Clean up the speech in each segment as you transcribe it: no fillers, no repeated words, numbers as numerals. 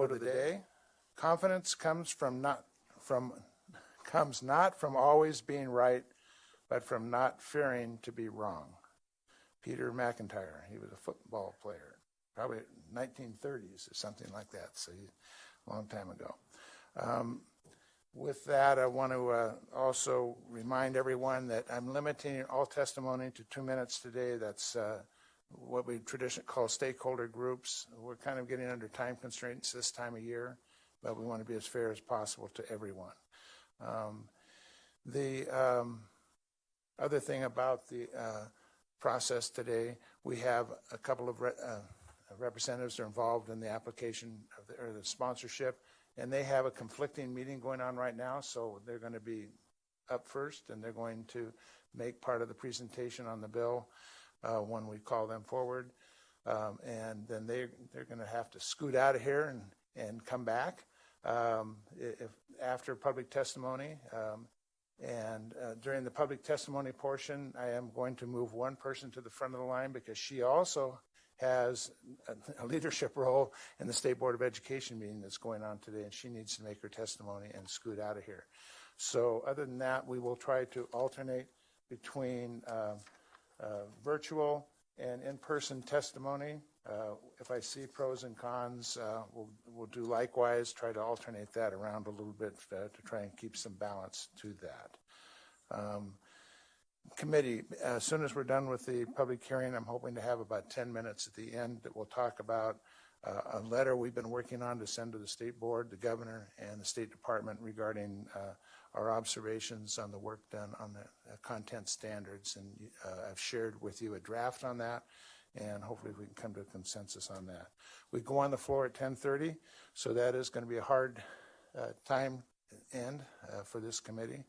quote of the day. Confidence comes not from always being right, but from not fearing to be wrong. Peter McIntyre, he was a football player, probably 1930s or something like that, so a long time ago. With that, I want to also remind everyone that I'm limiting all testimony to 2 minutes today. That's what we traditionally call stakeholder groups. We're kind of getting under time constraints this time of year, but we want to be as fair as possible to everyone. The other thing about the process today, we have a couple of representatives that are involved in the application of the sponsorship, and they have a conflicting meeting going on right now, so they're going to be up first, and they're going to make part of the presentation on the bill when we call them forward, and then they're going to have to scoot out of here and come back after public testimony. During the public testimony portion, I am going to move one person to the front of the line because she also has a leadership role in the State Board of Education meeting that's going on today, and she needs to make her testimony and scoot out of here. So other than that, we will try to alternate between virtual and in-person testimony. If I see pros and cons, we'll do likewise, try to alternate that around a little bit to try and keep some balance to that. Committee, as soon as we're done with the public hearing, I'm hoping to have about 10 minutes at the end that we'll talk about a letter we've been working on to send to the State Board, the Governor, and the State Department regarding our observations on the work done on the content standards. And I've shared with you a draft on that, and hopefully we can come to a consensus on that. We go on the floor at 10:30, so that is going to be a hard time end for this committee.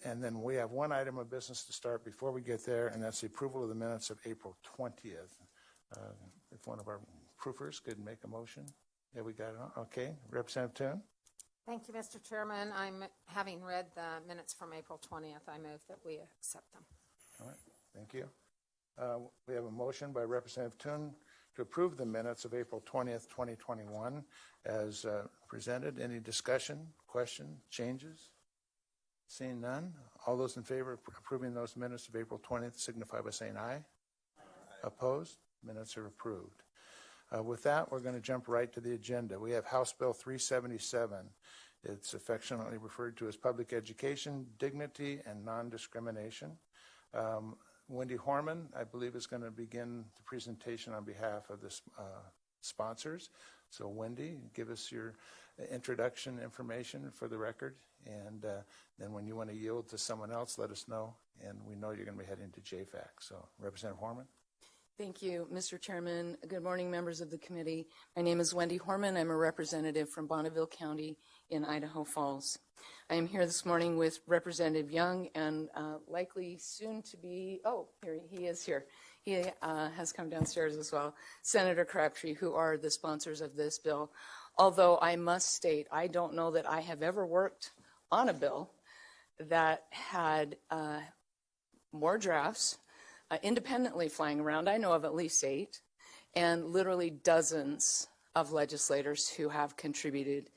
And then we have one item of business to start before we get there, and that's the approval of the minutes of April 20th. If one of our proofers could make a motion. Yeah, we got it on. Okay, Representative Toon. Thank you, Mr. Chairman. I'm having read the minutes from April 20th. I move that we accept them. All right, thank you. We have a motion by Representative Toon to approve the minutes of April 20th, 2021 as presented. Any discussion, question, changes? Seeing none, all those in favor of approving those minutes of April 20th signify by saying aye. Aye. Opposed? Minutes are approved. With that, we're going to jump right to the agenda. We have House Bill 377. It's affectionately referred to as Public Education, Dignity, and Non-Discrimination. Wendy Horman, I believe, is going to begin the presentation on behalf of the sponsors. So Wendy, give us your introduction information for the record, and then when you want to yield to someone else, let us know, and we know you're going to be heading to JFAC. So Representative Horman. Thank you, Mr. Chairman. Good morning, members of the committee. My name is Wendy Horman. I'm a representative from Bonneville County in Idaho Falls. I am here this morning with Representative Young and likely soon to be, here he is here. He has come downstairs as well, Senator Crabtree, who are the sponsors of this bill. Although I must state, I don't know that I have ever worked on a bill that had more drafts independently flying around. I know of at least 8, and literally dozens of legislators who have contributed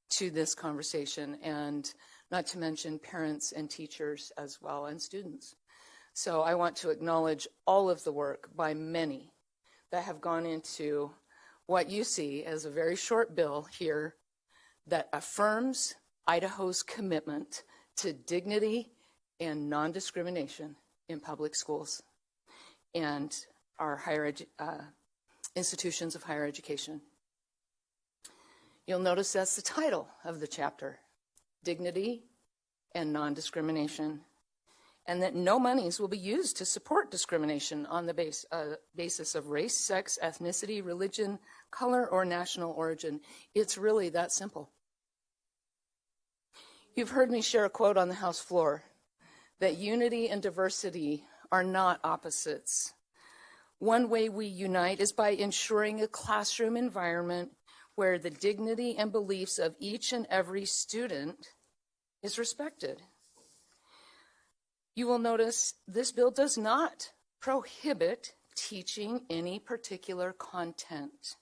to this conversation, and not to mention parents and teachers as well, and students. So I want to acknowledge all of the work by many that have gone into what you see as a very short bill here that affirms Idaho's commitment to dignity and non-discrimination in public schools and our institutions of higher education. You'll notice that's the title of the chapter, Dignity and Non-Discrimination, and that no monies will be used to support discrimination on the basis of race, sex, ethnicity, religion, color, or national origin. It's really that simple. You've heard me share a quote on the House floor that unity and diversity are not opposites. One way we unite is by ensuring a classroom environment where the dignity and beliefs of each and every student is respected. You will notice this bill does not prohibit teaching any particular content.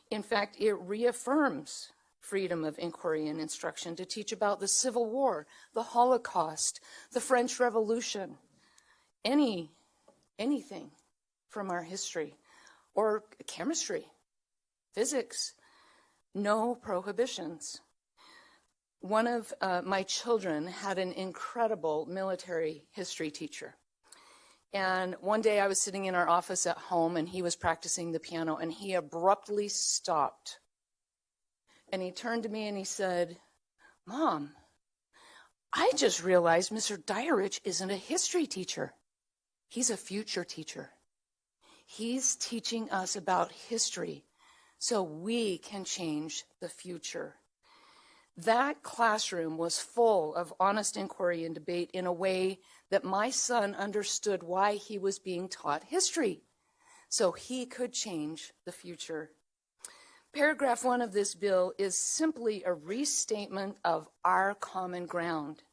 In fact, it reaffirms freedom of inquiry and instruction to teach about the Civil War, the Holocaust, the French Revolution, anything from our history, or chemistry, physics, no prohibitions. One of my children had an incredible military history teacher. And one day I was sitting in our office at home and he was practicing the piano and he abruptly stopped. And he turned to me and he said, "Mom, I just realized Mr. Dyerich isn't a history teacher. He's a future teacher. He's teaching us about history so we can change the future." That classroom was full of honest inquiry and debate in a way that my son understood why he was being taught history, so he could change the future. Paragraph 1 of this bill is simply a restatement of our common ground.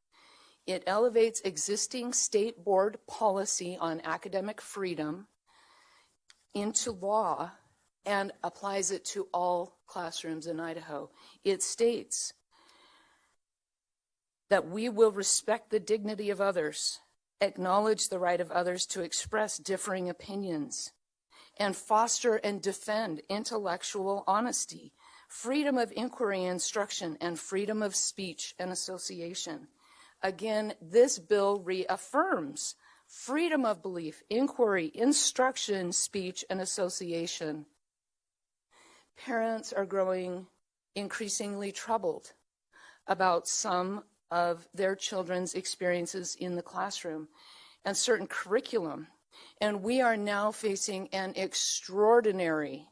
It elevates existing state board policy on academic freedom into law and applies it to all classrooms in Idaho. It states that we will respect the dignity of others, acknowledge the right of others to express differing opinions, and foster and defend intellectual honesty, freedom of inquiry and instruction, and freedom of speech and association. Again, this bill reaffirms freedom of belief, inquiry, instruction, speech, and association. Parents are growing increasingly troubled about some of their children's experiences in the classroom and certain curriculum. And we are now facing an extraordinary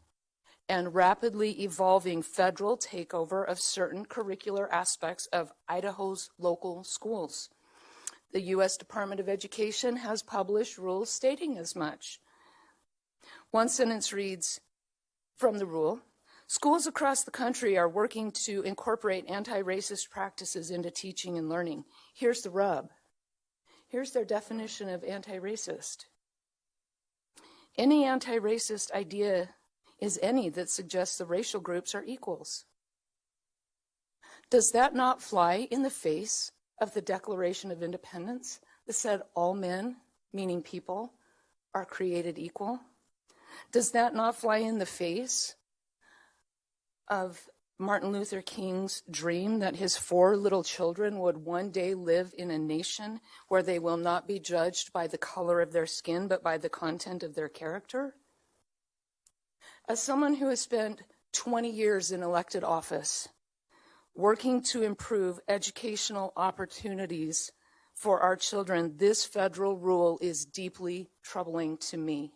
and rapidly evolving federal takeover of certain curricular aspects of Idaho's local schools. The U.S. Department of Education has published rules stating as much. One sentence reads from the rule: schools across the country are working to incorporate anti-racist practices into teaching and learning. Here's the rub. Here's their definition of anti-racist. Any anti-racist idea is any that suggests the racial groups are equals. Does that not fly in the face of the Declaration of Independence that said all men, meaning people, are created equal? Does that not fly in the face of Martin Luther King's dream that his 4 little children would one day live in a nation where they will not be judged by the color of their skin, but by the content of their character? As someone who has spent 20 years in elected office, working to improve educational opportunities for our children, this federal rule is deeply troubling to me.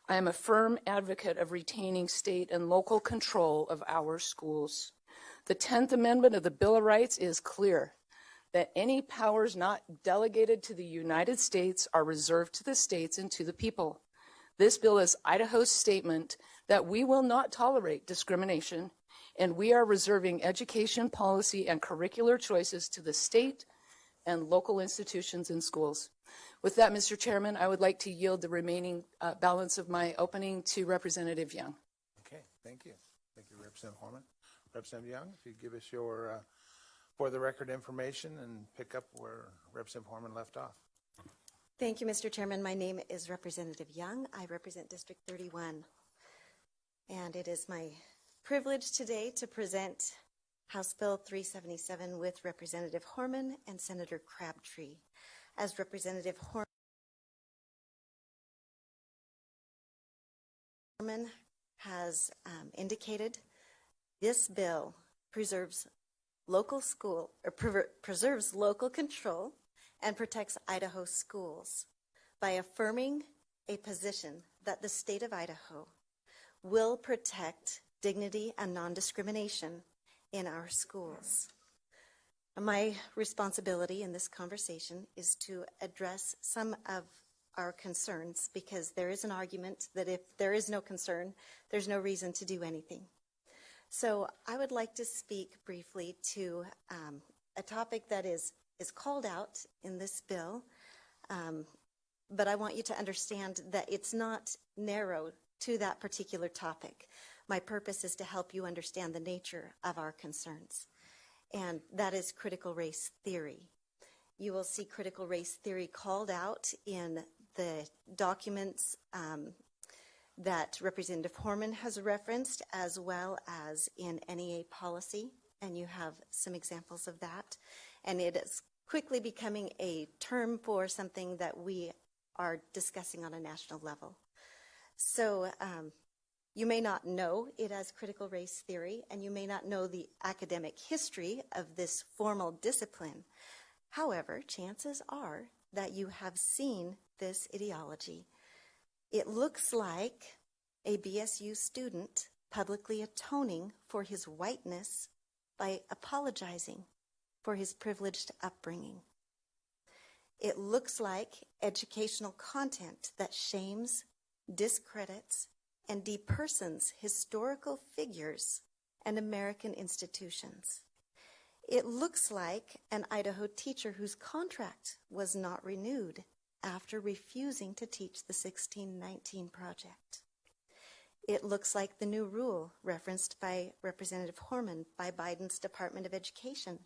I am a firm advocate of retaining state and local control of our schools. The 10th Amendment of the Bill of Rights is clear that any powers not delegated to the United States are reserved to the states and to the people. This bill is Idaho's statement that we will not tolerate discrimination, and we are reserving education policy and curricular choices to the state and local institutions and schools. With that, Mr. Chairman, I would like to yield the remaining balance of my opening to Representative Young. Okay, thank you. Thank you, Representative Horman. Representative Young, if you give us your for the record information and pick up where Representative Horman left off. Thank you, Mr. Chairman. My name is Representative Young. I represent District 31. And it is my privilege today to present House Bill 377 with Representative Horman and Senator Crabtree. As Representative Horman has indicated, this bill preserves local control and protects Idaho schools by affirming a position that the state of Idaho will protect dignity and non-discrimination in our schools. My responsibility in this conversation is to address some of our concerns, because there is an argument that if there is no concern, there's no reason to do anything. So I would like to speak briefly to a topic that is called out in this bill, but I want you to understand that it's not narrow to that particular topic. My purpose is to help you understand the nature of our concerns, and that is critical race theory. You will see critical race theory called out in the documents that Representative Horman has referenced, as well as in NEA policy, and you have some examples of that. And it is quickly becoming a term for something that we are discussing on a national level. So you may not know it as critical race theory, and you may not know the academic history of this formal discipline. However, chances are that you have seen this ideology. It looks like a BSU student publicly atoning for his whiteness by apologizing for his privileged upbringing. It looks like educational content that shames, discredits, and depersons historical figures and American institutions. It looks like an Idaho teacher whose contract was not renewed after refusing to teach the 1619 project. It looks like the new rule referenced by Representative Horman by Biden's Department of Education,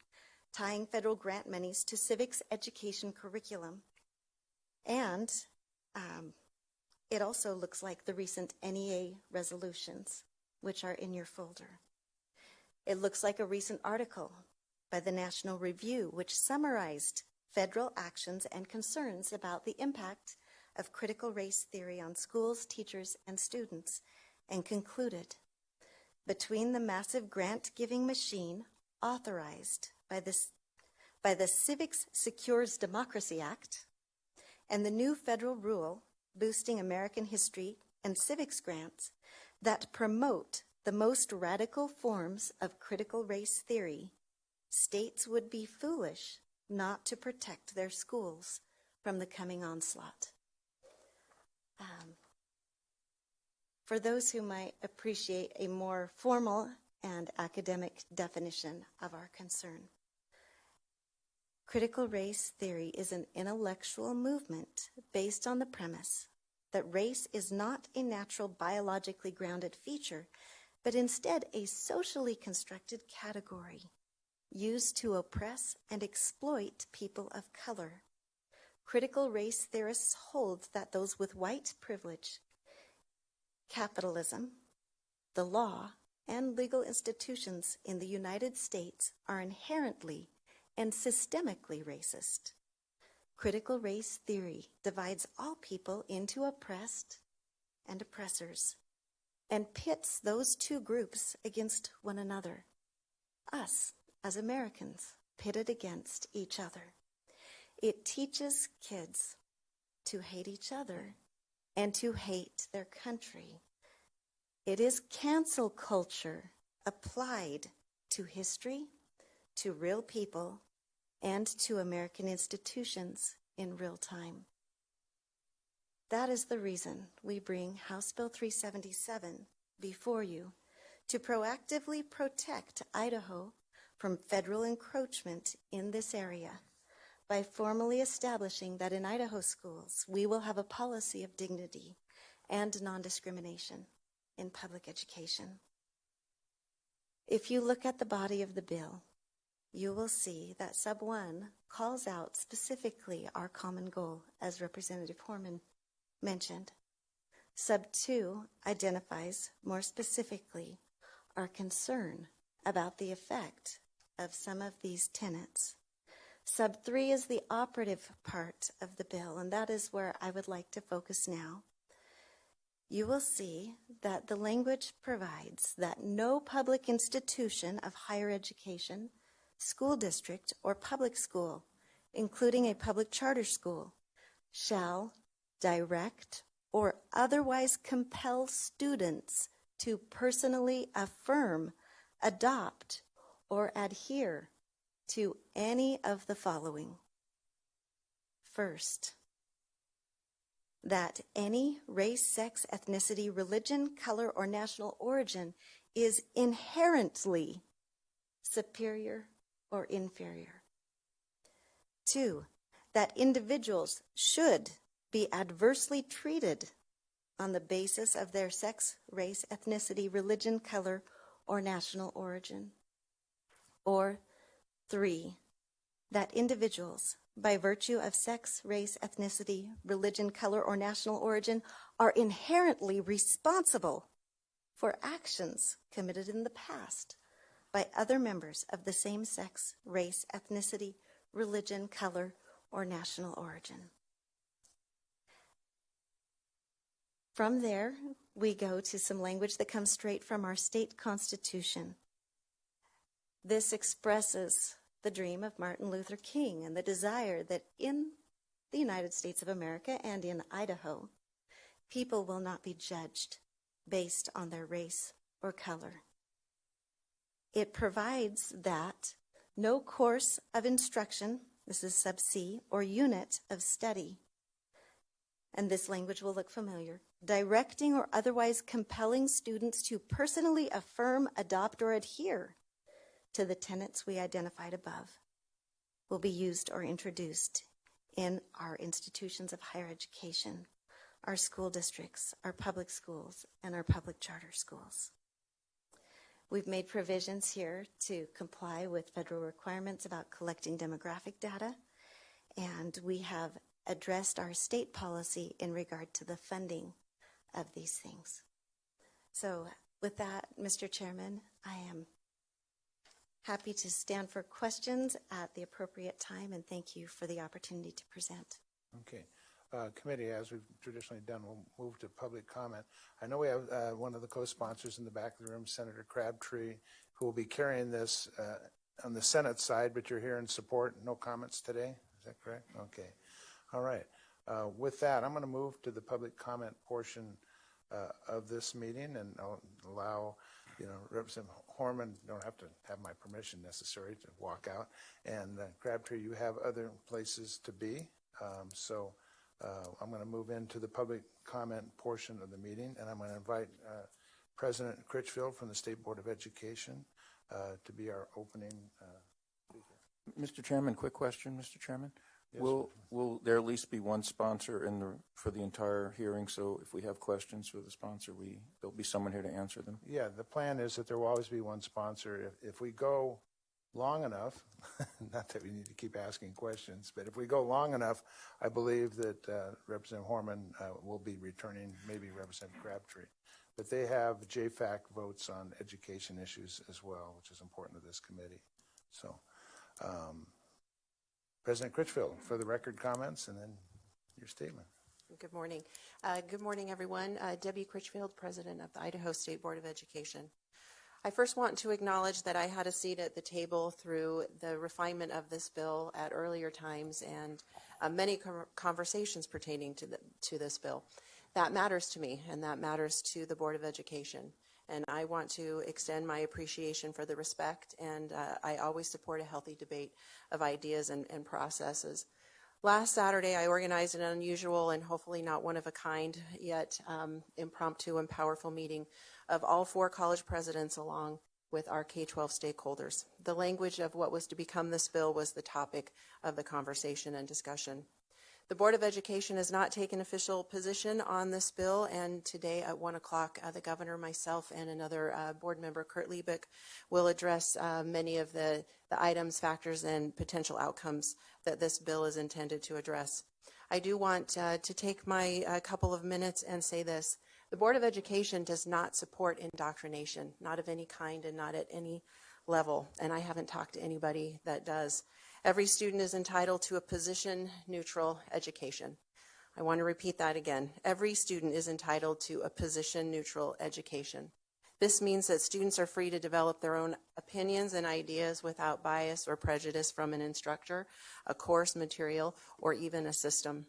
tying federal grant monies to civics education curriculum. And it also looks like the recent NEA resolutions, which are in your folder. It looks like a recent article by the National Review, which summarized federal actions and concerns about the impact of critical race theory on schools, teachers, and students, and concluded, between the massive grant-giving machine authorized by the Civics Secures Democracy Act and the new federal rule boosting American history and civics grants that promote the most radical forms of critical race theory, states would be foolish not to protect their schools from the coming onslaught. For those who might appreciate a more formal and academic definition of our concern, critical race theory is an intellectual movement based on the premise that race is not a natural biologically grounded feature, but instead a socially constructed category used to oppress and exploit people of color. Critical race theorists hold that those with white privilege, capitalism, the law, and legal institutions in the United States are inherently and systemically racist. Critical race theory divides all people into oppressed and oppressors and pits those two groups against one another, us as Americans pitted against each other. It teaches kids to hate each other and to hate their country. It is cancel culture applied to history, to real people, and to American institutions in real time. That is the reason we bring House Bill 377 before you, to proactively protect Idaho from federal encroachment in this area by formally establishing that in Idaho schools we will have a policy of dignity and non-discrimination in public education. If you look at the body of the bill, you will see that Sub 1 calls out specifically our common goal, as Representative Horman mentioned. Sub 2 identifies more specifically our concern about the effect of some of these tenets. Sub 3 is the operative part of the bill, and that is where I would like to focus now. You will see that the language provides that no public institution of higher education, school district, or public school, including a public charter school, shall direct or otherwise compel students to personally affirm, adopt, or adhere to any of the following. First, that any race, sex, ethnicity, religion, color, or national origin is inherently superior or inferior. 2, that individuals should be adversely treated on the basis of their sex, race, ethnicity, religion, color, or national origin. Or 3, that individuals, by virtue of sex, race, ethnicity, religion, color, or national origin, are inherently responsible for actions committed in the past by other members of the same sex, race, ethnicity, religion, color, or national origin. From there, we go to some language that comes straight from our state constitution. This expresses the dream of Martin Luther King and the desire that in the United States of America and in Idaho, people will not be judged based on their race or color. It provides that no course of instruction, this is sub C, or unit of study, and this language will look familiar, directing or otherwise compelling students to personally affirm, adopt, or adhere to the tenets we identified above, will be used or introduced in our institutions of higher education, our school districts, our public schools, and our public charter schools. We've made provisions here to comply with federal requirements about collecting demographic data, and we have addressed our state policy in regard to the funding of these things. So with that, Mr. Chairman, I am happy to stand for questions at the appropriate time, and thank you for the opportunity to present. Okay. Committee, as we've traditionally done, we'll move to public comment. I know we have one of the co-sponsors in the back of the room, Senator Crabtree, who will be carrying this on the Senate side, but you're here in support. No comments today? Is that correct? Okay. All right. With that, I'm going to move to the public comment portion of this meeting, and I'll allow, Representative Horman, you don't have to have my permission necessary to walk out, and Crabtree, you have other places to be. So I'm going to move into the public comment portion of the meeting, and I'm going to invite President Critchfield from the State Board of Education to be our opening speaker. Mr. Chairman, quick question, Mr. Chairman. Yes, Will there at least be one sponsor for the entire hearing? So if we have questions for the sponsor, there'll be someone here to answer them. Yeah, the plan is that there will always be one sponsor. If we go long enough, not that we need to keep asking questions, but if we go long enough, I believe that Representative Horman will be returning, maybe Representative Crabtree. But they have JFAC votes on education issues as well, which is important to this committee. So, President Critchfield, for the record comments, and then your statement. Good morning. Good morning, everyone. Debbie Critchfield, President of the Idaho State Board of Education. I first want to acknowledge that I had a seat at the table through the refinement of this bill at earlier times and many conversations pertaining to this bill. That matters to me, and that matters to the Board of Education. And I want to extend my appreciation for the respect, and I always support a healthy debate of ideas and processes. Last Saturday, I organized an unusual and hopefully not one of a kind, yet impromptu and powerful meeting of all 4 college presidents along with our K-12 stakeholders. The language of what was to become this bill was the topic of the conversation and discussion. The Board of Education has not taken official position on this bill, and today at 1 o'clock, the governor, myself, and another board member, Kurt Liebeck, will address many of the items, factors, and potential outcomes that this bill is intended to address. I do want to take my couple of minutes and say this. The Board of Education does not support indoctrination, not of any kind and not at any level, and I haven't talked to anybody that does. Every student is entitled to a position-neutral education. I want to repeat that again. Every student is entitled to a position-neutral education. This means that students are free to develop their own opinions and ideas without bias or prejudice from an instructor, a course material, or even a system.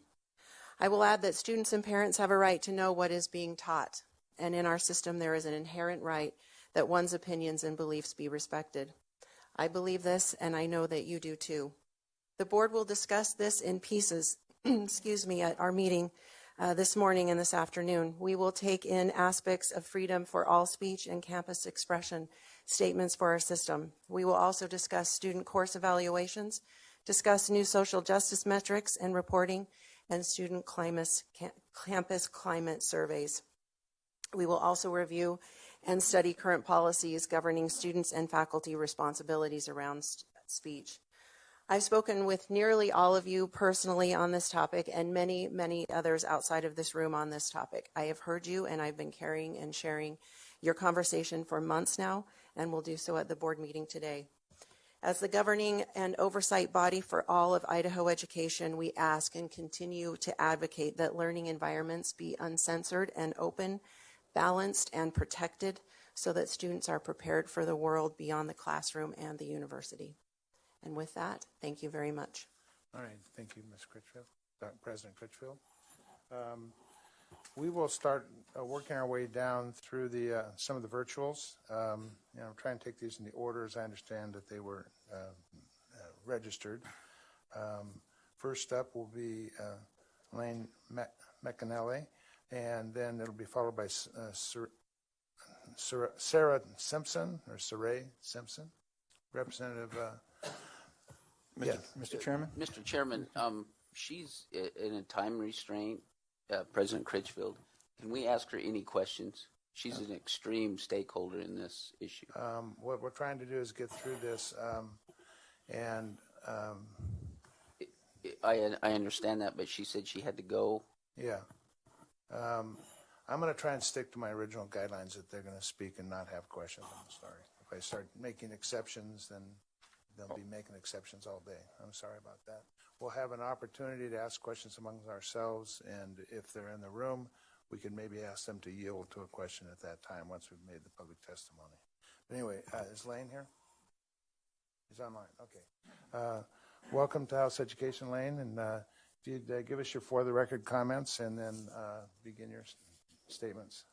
I will add that students and parents have a right to know what is being taught, and in our system there is an inherent right that one's opinions and beliefs be respected. I believe this, and I know that you do too. The board will discuss this in pieces, at our meeting this morning and this afternoon. We will take in aspects of freedom for all speech and campus expression statements for our system. We will also discuss student course evaluations, discuss new social justice metrics and reporting, and student campus climate surveys. We will also review and study current policies governing students and faculty responsibilities around speech. I've spoken with nearly all of you personally on this topic and many, many others outside of this room on this topic. I have heard you, and I've been carrying and sharing your conversation for months now, and will do so at the board meeting today. As the governing and oversight body for all of Idaho education, we ask and continue to advocate that learning environments be uncensored and open, balanced and protected, so that students are prepared for the world beyond the classroom and the university. And with that, thank you very much. All right, thank you, Ms. Critchfield, President Critchfield. We will start working our way down through the some of the virtuals. Try and take these in the order as I understand that they were registered. First up will be Lane McAnally, and then it'll be followed by Sarah Simpson, or Saray Simpson, Representative. Mr. Chairman? Mr. Chairman, she's in a time restraint, President Critchfield. Can we ask her any questions? She's an extreme stakeholder in this issue. What we're trying to do is get through this, and I understand that, but she said she had to go. yeah. I'm going to try and stick to my original guidelines that they're going to speak and not have questions. I'm sorry. If I start making exceptions, then they'll be making exceptions all day. I'm sorry about that. We'll have an opportunity to ask questions among ourselves, and if they're in the room, we can maybe ask them to yield to a question at that time once we've made the public testimony. But anyway, is Lane here? He's online. Okay. Welcome to House Education, Lane, and if you'd give us your for the record comments and then begin your statements.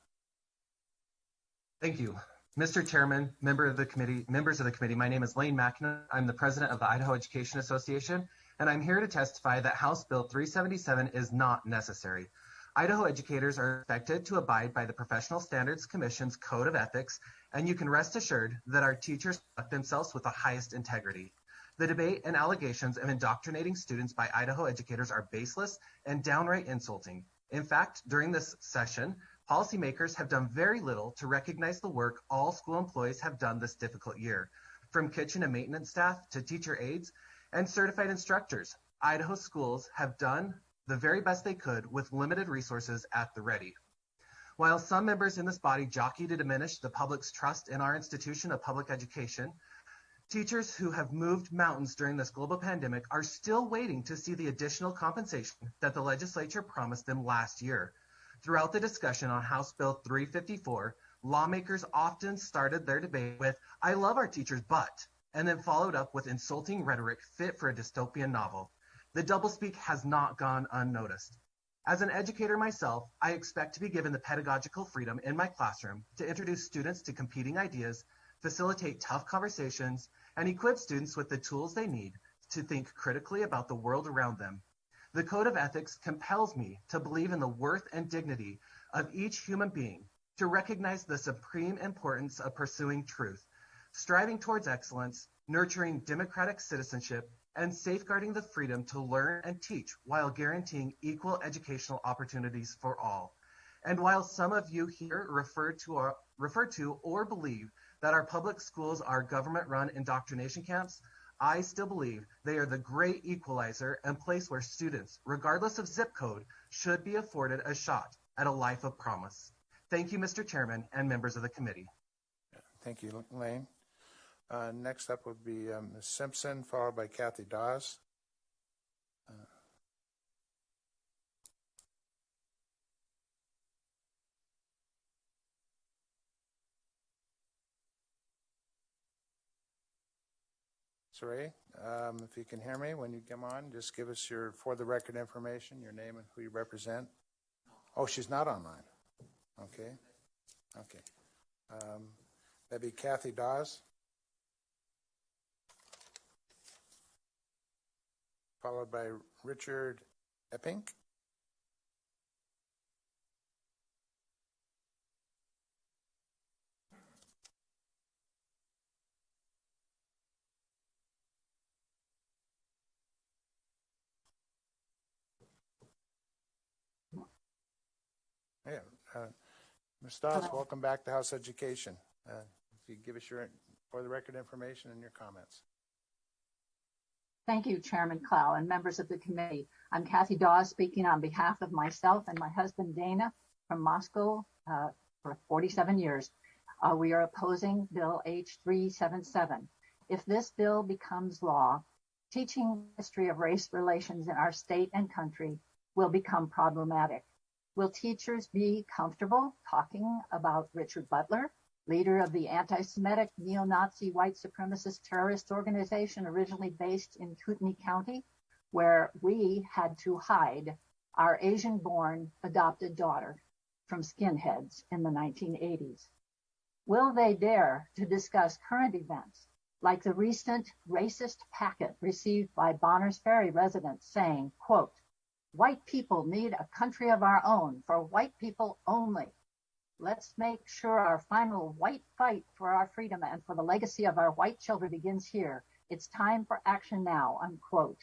Thank you. Mr. Chairman, members of the committee, my name is Lane McAnally. I'm the president of the Idaho Education Association, and I'm here to testify that House Bill 377 is not necessary. Idaho educators are expected to abide by the Professional Standards Commission's Code of Ethics, and you can rest assured that our teachers conduct themselves with the highest integrity. The debate and allegations of indoctrinating students by Idaho educators are baseless and downright insulting. In fact, during this session, policymakers have done very little to recognize the work all school employees have done this difficult year. From kitchen and maintenance staff to teacher aides and certified instructors, Idaho schools have done the very best they could with limited resources at the ready. While some members in this body jockey to diminish the public's trust in our institution of public education, teachers who have moved mountains during this global pandemic are still waiting to see the additional compensation that the legislature promised them last year. Throughout the discussion on House Bill 354, lawmakers often started their debate with, "I love our teachers, but," and then followed up with insulting rhetoric fit for a dystopian novel. The doublespeak has not gone unnoticed. As an educator myself, I expect to be given the pedagogical freedom in my classroom to introduce students to competing ideas, facilitate tough conversations, and equip students with the tools they need to think critically about the world around them. The Code of Ethics compels me to believe in the worth and dignity of each human being, to recognize the supreme importance of pursuing truth, striving towards excellence, nurturing democratic citizenship, and safeguarding the freedom to learn and teach while guaranteeing equal educational opportunities for all. And while some of you here refer to or believe that our public schools are government-run indoctrination camps, I still believe they are the great equalizer and place where students, regardless of zip code, should be afforded a shot at a life of promise. Thank you, Mr. Chairman and members of the committee. Thank you, Lane. Next up would be Ms. Simpson, followed by Kathy Dawes. Saray, if you can hear me when you come on, just give us your for the record information, your name and who you represent. Oh, she's not online. Okay. Okay. That'd be Kathy Dawes, followed by Richard Epping. Ms. Stoss, welcome back to House Education. If you give us your, for the record, information and your comments. Thank you, Chairman Clow and members of the committee. I'm Kathy Dawes speaking on behalf of myself and my husband Dana from Moscow for 47 years. We are opposing Bill H377. If this bill becomes law, teaching history of race relations in our state and country will become problematic. Will teachers be comfortable talking about Richard Butler, leader of the anti-Semitic neo-Nazi white supremacist terrorist organization originally based in Kootenai County, where we had to hide our Asian-born adopted daughter from skinheads in the 1980s? Will they dare to discuss current events like the recent racist packet received by Bonners Ferry residents saying, quote, "White people need a country of our own for white people only. Let's make sure our final white fight for our freedom and for the legacy of our white children begins here. It's time for action now," unquote.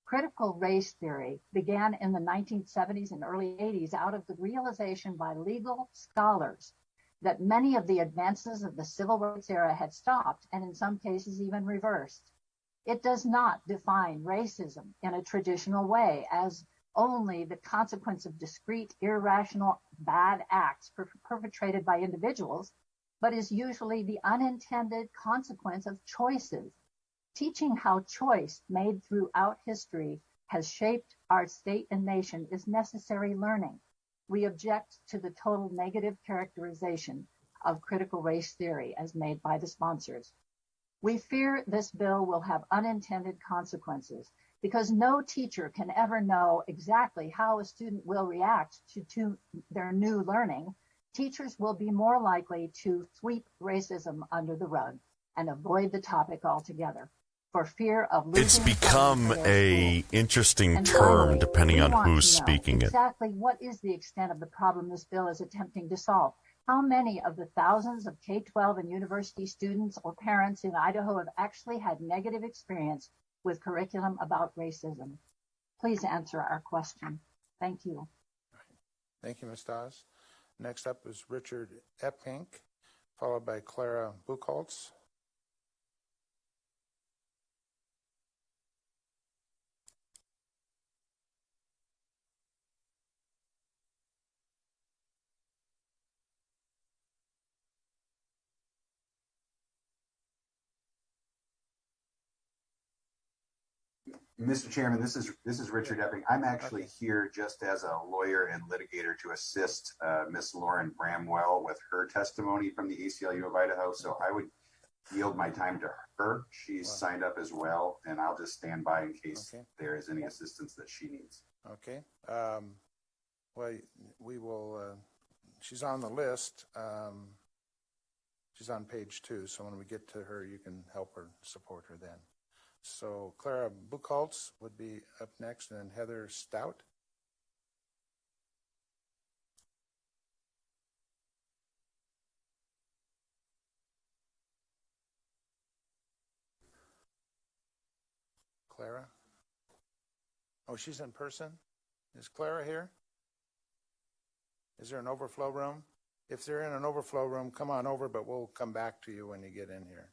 Critical race theory began in the 1970s and early 80s out of the realization by legal scholars that many of the advances of the civil rights era had stopped and in some cases even reversed. It does not define racism in a traditional way as only the consequence of discrete, irrational, bad acts perpetrated by individuals, but is usually the unintended consequence of choices. Teaching how choice made throughout history has shaped our state and nation is necessary learning. We object to the total negative characterization of critical race theory as made by the sponsors. We fear this bill will have unintended consequences because no teacher can ever know exactly how a student will react to their new learning. Teachers will be more likely to sweep racism under the rug and avoid the topic altogether for fear of losing. It's become a interesting term depending on who's speaking it. Exactly what is the extent of the problem this bill is attempting to solve? How many of the thousands of K-12 and university students or parents in Idaho have actually had negative experience with curriculum about racism? Please answer our question. Thank you. Thank you, Ms. Dawes. Next up is Richard Eppink, followed by Clara Buchholz. Mr. Chairman, this is Richard Epping. I'm actually here just as a lawyer and litigator to assist Ms. Lauren Bramwell with her testimony from the ACLU of Idaho. So I would yield my time to her. She's signed up as well, and I'll just stand by in case there is any assistance that she needs. Okay. Well, we will, she's on the list. She's on page 2, so when we get to her, you can help her, support her then. So Clara Buchholz would be up next, and then Heather Stout. Clara? Oh, she's in person? Is Clara here? Is there an overflow room? If they're in an overflow room, come on over, but we'll come back to you when you get in here.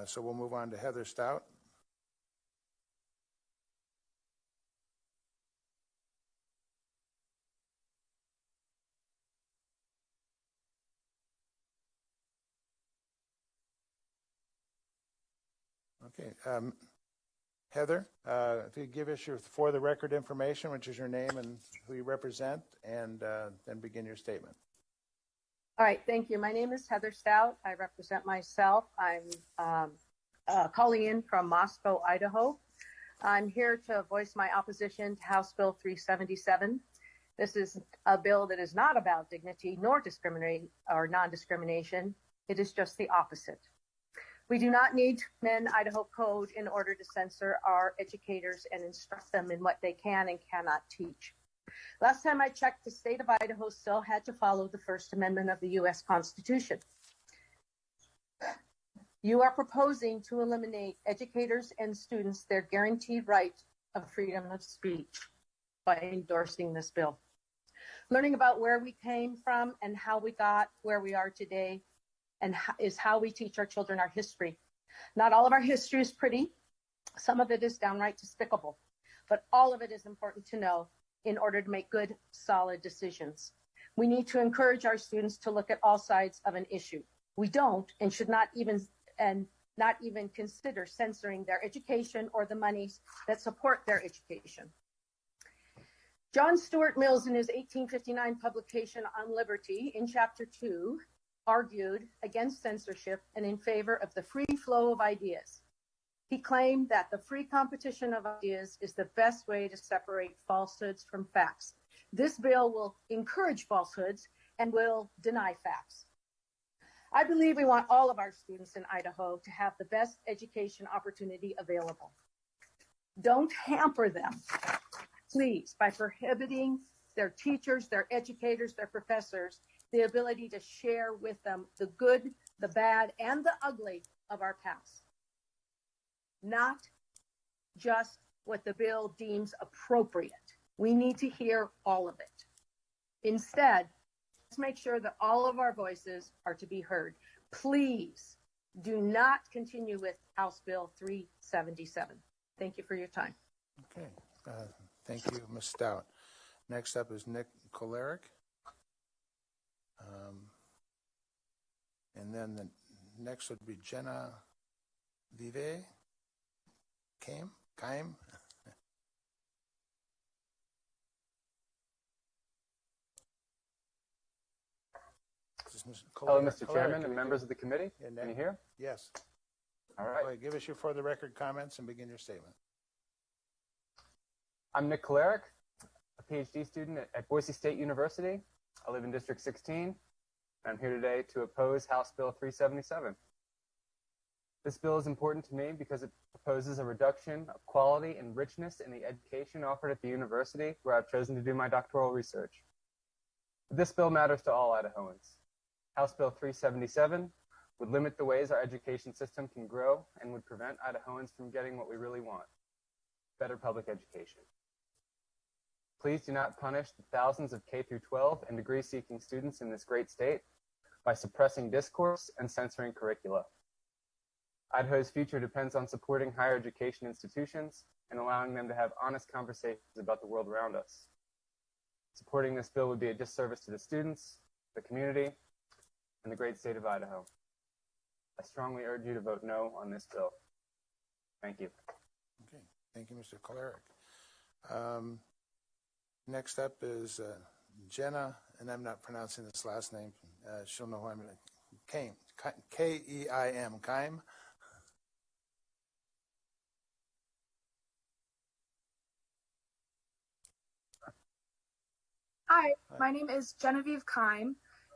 So we'll move on to Heather Stout. Okay. Heather, if you give us your for the record information, which is your name and who you represent, and then begin your statement. All right, thank you. My name is Heather Stout. I represent myself. I'm calling in from Moscow, Idaho. I'm here to voice my opposition to House Bill 377. This is a bill that is not about dignity nor non-discrimination. It is just the opposite. We do not need to amend Idaho code in order to censor our educators and instruct them in what they can and cannot teach. Last time I checked, the state of Idaho still had to follow the First Amendment of the U.S. Constitution. You are proposing to eliminate educators and students their guaranteed right of freedom of speech by endorsing this bill. Learning about where we came from and how we got where we are today is how we teach our children our history. Not all of our history is pretty. Some of it is downright despicable, but all of it is important to know in order to make good, solid decisions. We need to encourage our students to look at all sides of an issue. We don't and should not even consider censoring their education or the monies that support their education. John Stuart Mills, in his 1859 publication on liberty, in chapter 2, argued against censorship and in favor of the free flow of ideas. He claimed that the free competition of ideas is the best way to separate falsehoods from facts. This bill will encourage falsehoods and will deny facts. I believe we want all of our students in Idaho to have the best education opportunity available. Don't hamper them, please, by prohibiting their teachers, their educators, their professors, the ability to share with them the good, the bad, and the ugly of our past. Not just what the bill deems appropriate. We need to hear all of it. Instead, let's make sure that all of our voices are to be heard. Please do not continue with House Bill 377. Thank you for your time. Okay. Thank you, Ms. Stout. Next up is Nick Koleric. And then the next would be Jenna Vive. Kaim. Hello, Mr. Chairman and members of the committee. Can you hear? Yes. All right. Go ahead, give us your for the record comments and begin your statement. I'm Nick Koleric, a PhD student at Boise State University. I live in District 16. I'm here today to oppose House Bill 377. This bill is important to me because it proposes a reduction of quality and richness in the education offered at the university where I've chosen to do my doctoral research. But this bill matters to all Idahoans. House Bill 377 would limit the ways our education system can grow and would prevent Idahoans from getting what we really want: better public education. Please do not punish the thousands of K-12 and degree-seeking students in this great state by suppressing discourse and censoring curricula. Idaho's future depends on supporting higher education institutions and allowing them to have honest conversations about the world around us. Supporting this bill would be a disservice to the students, the community, and the great state of Idaho. I strongly urge you to vote no on this bill. Thank you. Okay, thank you, Mr. Koleric. Next up is Jenna, and I'm not pronouncing this last name. She'll know who I'm going to. Kaim, K-E-I-M, Kaim. Hi, my name is Genevieve Kime,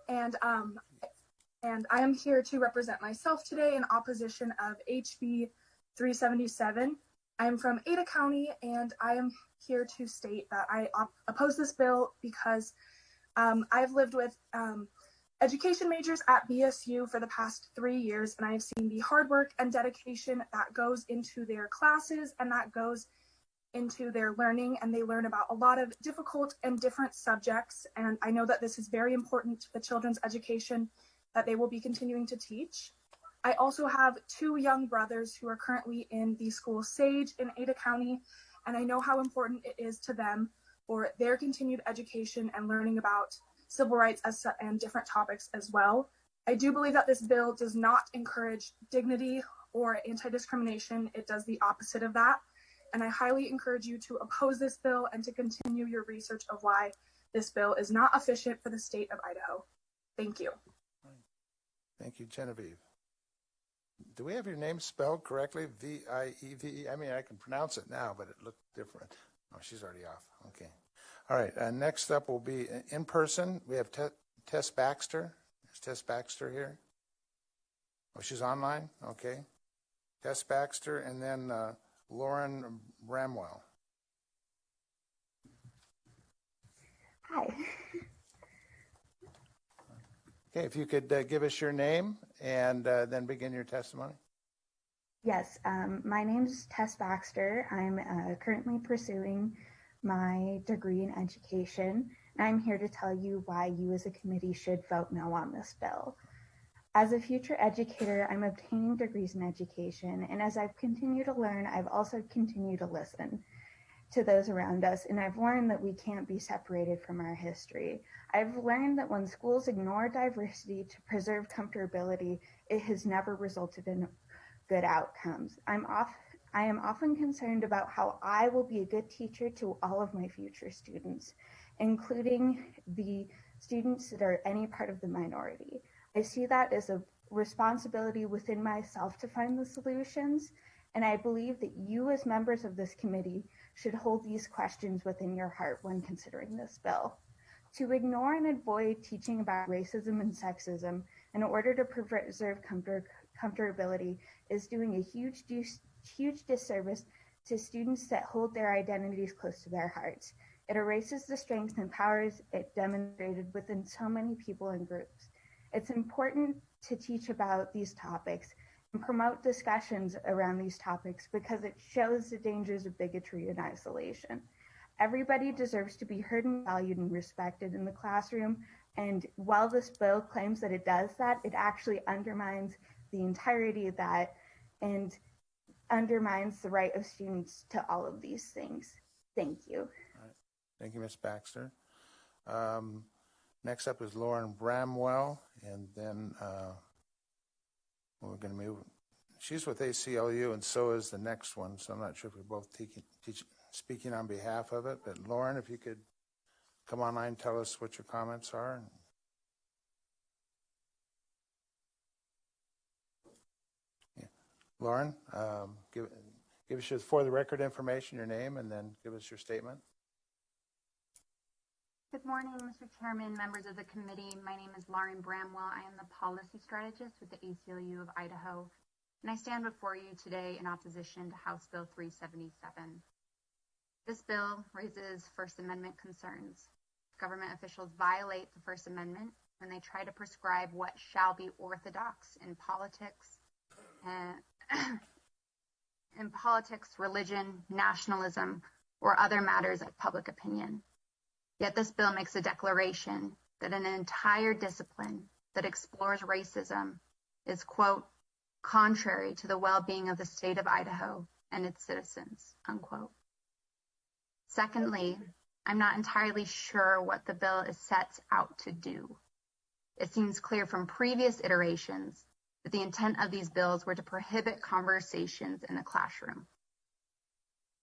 and I am here to represent myself today in opposition of HB 377. I am from Ada County, and I am here to state that I oppose this bill because I've lived with education majors at BSU for the past 3 years, and I've seen the hard work and dedication that goes into their classes and that goes into their learning, and they learn about a lot of difficult and different subjects. And I know that this is very important to the children's education that they will be continuing to teach. I also have 2 young brothers who are currently in the school Sage in Ada County, and I know how important it is to them for their continued education and learning about civil rights and different topics as well. I do believe that this bill does not encourage dignity or anti-discrimination. It does the opposite of that. And I highly encourage you to oppose this bill and to continue your research of why this bill is not efficient for the state of Idaho. Thank you. Thank you, Genevieve. Do we have your name spelled correctly? V-I-E-V-E? I mean, I can pronounce it now, but it looked different. Oh, she's already off. Okay. All right. Next up will be in person. We have Tess Baxter. Is Tess Baxter here? Oh, she's online? Okay. Tess Baxter, and then Lauren Bramwell. Hi. Okay, if you could give us your name and then begin your testimony. Yes, my name is Tess Baxter. I'm currently pursuing my degree in education, and I'm here to tell you why you as a committee should vote no on this bill. As a future educator, I'm obtaining degrees in education, and as I've continued to learn, I've also continued to listen to those around us, and I've learned that we can't be separated from our history. I've learned that when schools ignore diversity to preserve comfortability, it has never resulted in good outcomes. I am often concerned about how I will be a good teacher to all of my future students, including the students that are any part of the minority. I see that as a responsibility within myself to find the solutions, and I believe that you as members of this committee should hold these questions within your heart when considering this bill. To ignore and avoid teaching about racism and sexism in order to preserve comfortability is doing a huge disservice to students that hold their identities close to their hearts. It erases the strengths and powers it demonstrated within so many people and groups. It's important to teach about these topics and promote discussions around these topics because it shows the dangers of bigotry and isolation. Everybody deserves to be heard and valued and respected in the classroom, and while this bill claims that it does that, it actually undermines the entirety of that and undermines the right of students to all of these things. Thank you. All right. Thank you, Ms. Baxter. Next up is Lauren Bramwell, and then we're going to move. She's with ACLU, and so is the next one, so I'm not sure if we're both speaking on behalf of it. But Lauren, if you could come online and tell us what your comments are. Yeah. Lauren, give us your for the record information, your name, and then give us your statement. Good morning, Mr. Chairman, members of the committee. My name is Lauren Bramwell. I am the policy strategist with the ACLU of Idaho, and I stand before you today in opposition to House Bill 377. This bill raises First Amendment concerns. Government officials violate the First Amendment when they try to prescribe what shall be orthodox in politics, religion, nationalism, or other matters of public opinion. Yet this bill makes a declaration that an entire discipline that explores racism is, quote, contrary to the well-being of the state of Idaho and its citizens, unquote. Secondly, I'm not entirely sure what the bill is set out to do. It seems clear from previous iterations that the intent of these bills were to prohibit conversations in the classroom.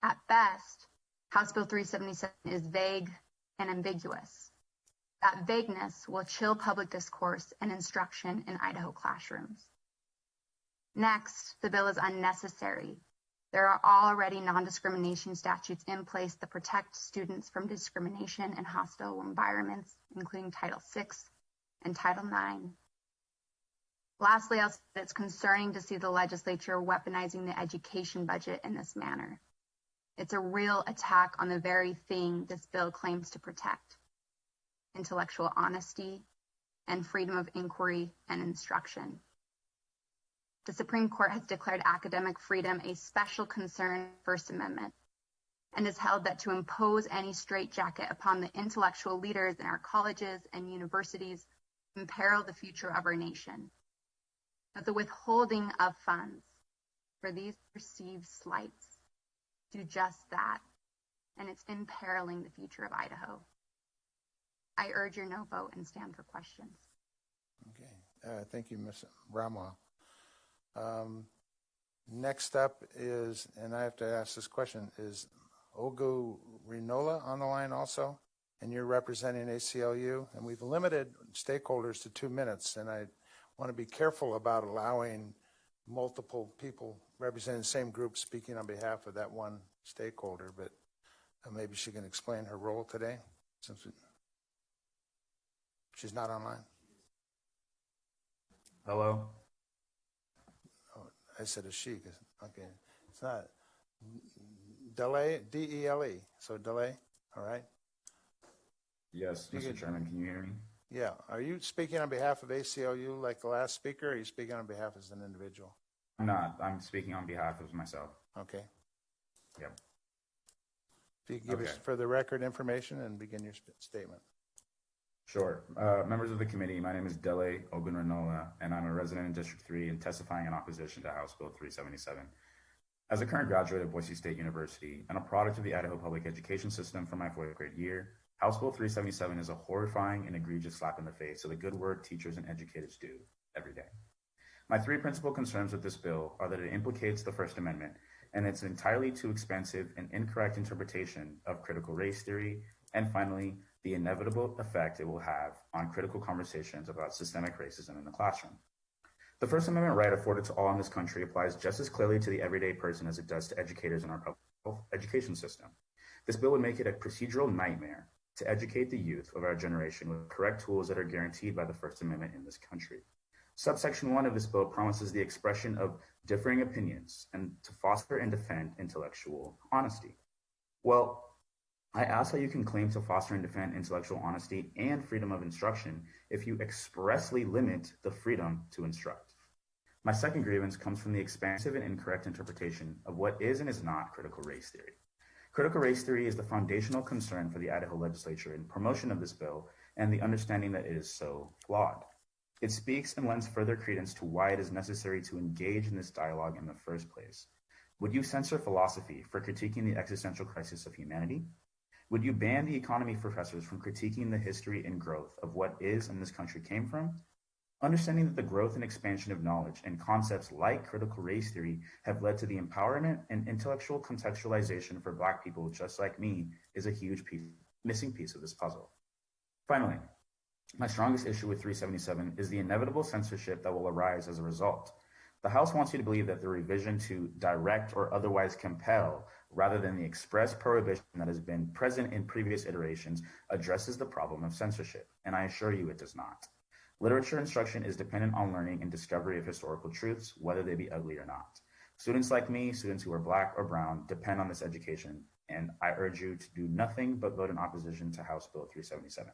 At best, House Bill 377 is vague and ambiguous. That vagueness will chill public discourse and instruction in Idaho classrooms. Next, the bill is unnecessary. There are already non-discrimination statutes in place that protect students from discrimination in hostile environments, including Title VI and Title IX. Lastly, I'll say that it's concerning to see the legislature weaponizing the education budget in this manner. It's a real attack on the very thing this bill claims to protect: intellectual honesty and freedom of inquiry and instruction. The Supreme Court has declared academic freedom a special concern of the First Amendment and has held that to impose any straitjacket upon the intellectual leaders in our colleges and universities imperil the future of our nation. But the withholding of funds for these perceived slights do just that, and it's imperiling the future of Idaho. I urge your no vote and stand for questions. Okay. Thank you, Ms. Bramwell. Next up is, and I have to ask this question, is Ogu Rinola on the line also? And you're representing ACLU, and we've limited stakeholders to 2 minutes, and I want to be careful about allowing multiple people representing the same group speaking on behalf of that one stakeholder, but maybe she can explain her role today since she's not online. Hello? Oh, I said a she, okay. It's not. Delay, D-E-L-E, so delay, all right? Yes, Mr. Chairman, can you hear me? Yeah. Are you speaking on behalf of ACLU like the last speaker, or are you speaking on behalf as an individual? I'm not. I'm speaking on behalf of myself. Okay. Yep. If you can give us for the record information and begin your statement. Sure. Members of the committee, my name is Dele Ogunranola, and I'm a resident in District 3 and testifying in opposition to House Bill 377. As a current graduate of Boise State University and a product of the Idaho public education system from my 4th grade year, House Bill 377 is a horrifying and egregious slap in the face of the good work teachers and educators do every day. My 3 principal concerns with this bill are that it implicates the First Amendment, and it's an entirely too expansive and incorrect interpretation of critical race theory, and finally, the inevitable effect it will have on critical conversations about systemic racism in the classroom. The First Amendment right afforded to all in this country applies just as clearly to the everyday person as it does to educators in our public education system. This bill would make it a procedural nightmare to educate the youth of our generation with correct tools that are guaranteed by the First Amendment in this country. Subsection 1 of this bill promises the expression of differing opinions and to foster and defend intellectual honesty. Well, I ask how you can claim to foster and defend intellectual honesty and freedom of instruction if you expressly limit the freedom to instruct. My second grievance comes from the expansive and incorrect interpretation of what is and is not critical race theory. Critical race theory is the foundational concern for the Idaho legislature in promotion of this bill and the understanding that it is so flawed. It speaks and lends further credence to why it is necessary to engage in this dialogue in the first place. Would you censor philosophy for critiquing the existential crisis of humanity? Would you ban the economy professors from critiquing the history and growth of what is and this country came from? Understanding that the growth and expansion of knowledge and concepts like critical race theory have led to the empowerment and intellectual contextualization for Black people just like me is a huge missing piece of this puzzle. Finally, my strongest issue with 377 is the inevitable censorship that will arise as a result. The House wants you to believe that the revision to direct or otherwise compel, rather than the express prohibition that has been present in previous iterations, addresses the problem of censorship, and I assure you it does not. Literature instruction is dependent on learning and discovery of historical truths, whether they be ugly or not. Students like me, students who are Black or brown, depend on this education, and I urge you to do nothing but vote in opposition to House Bill 377.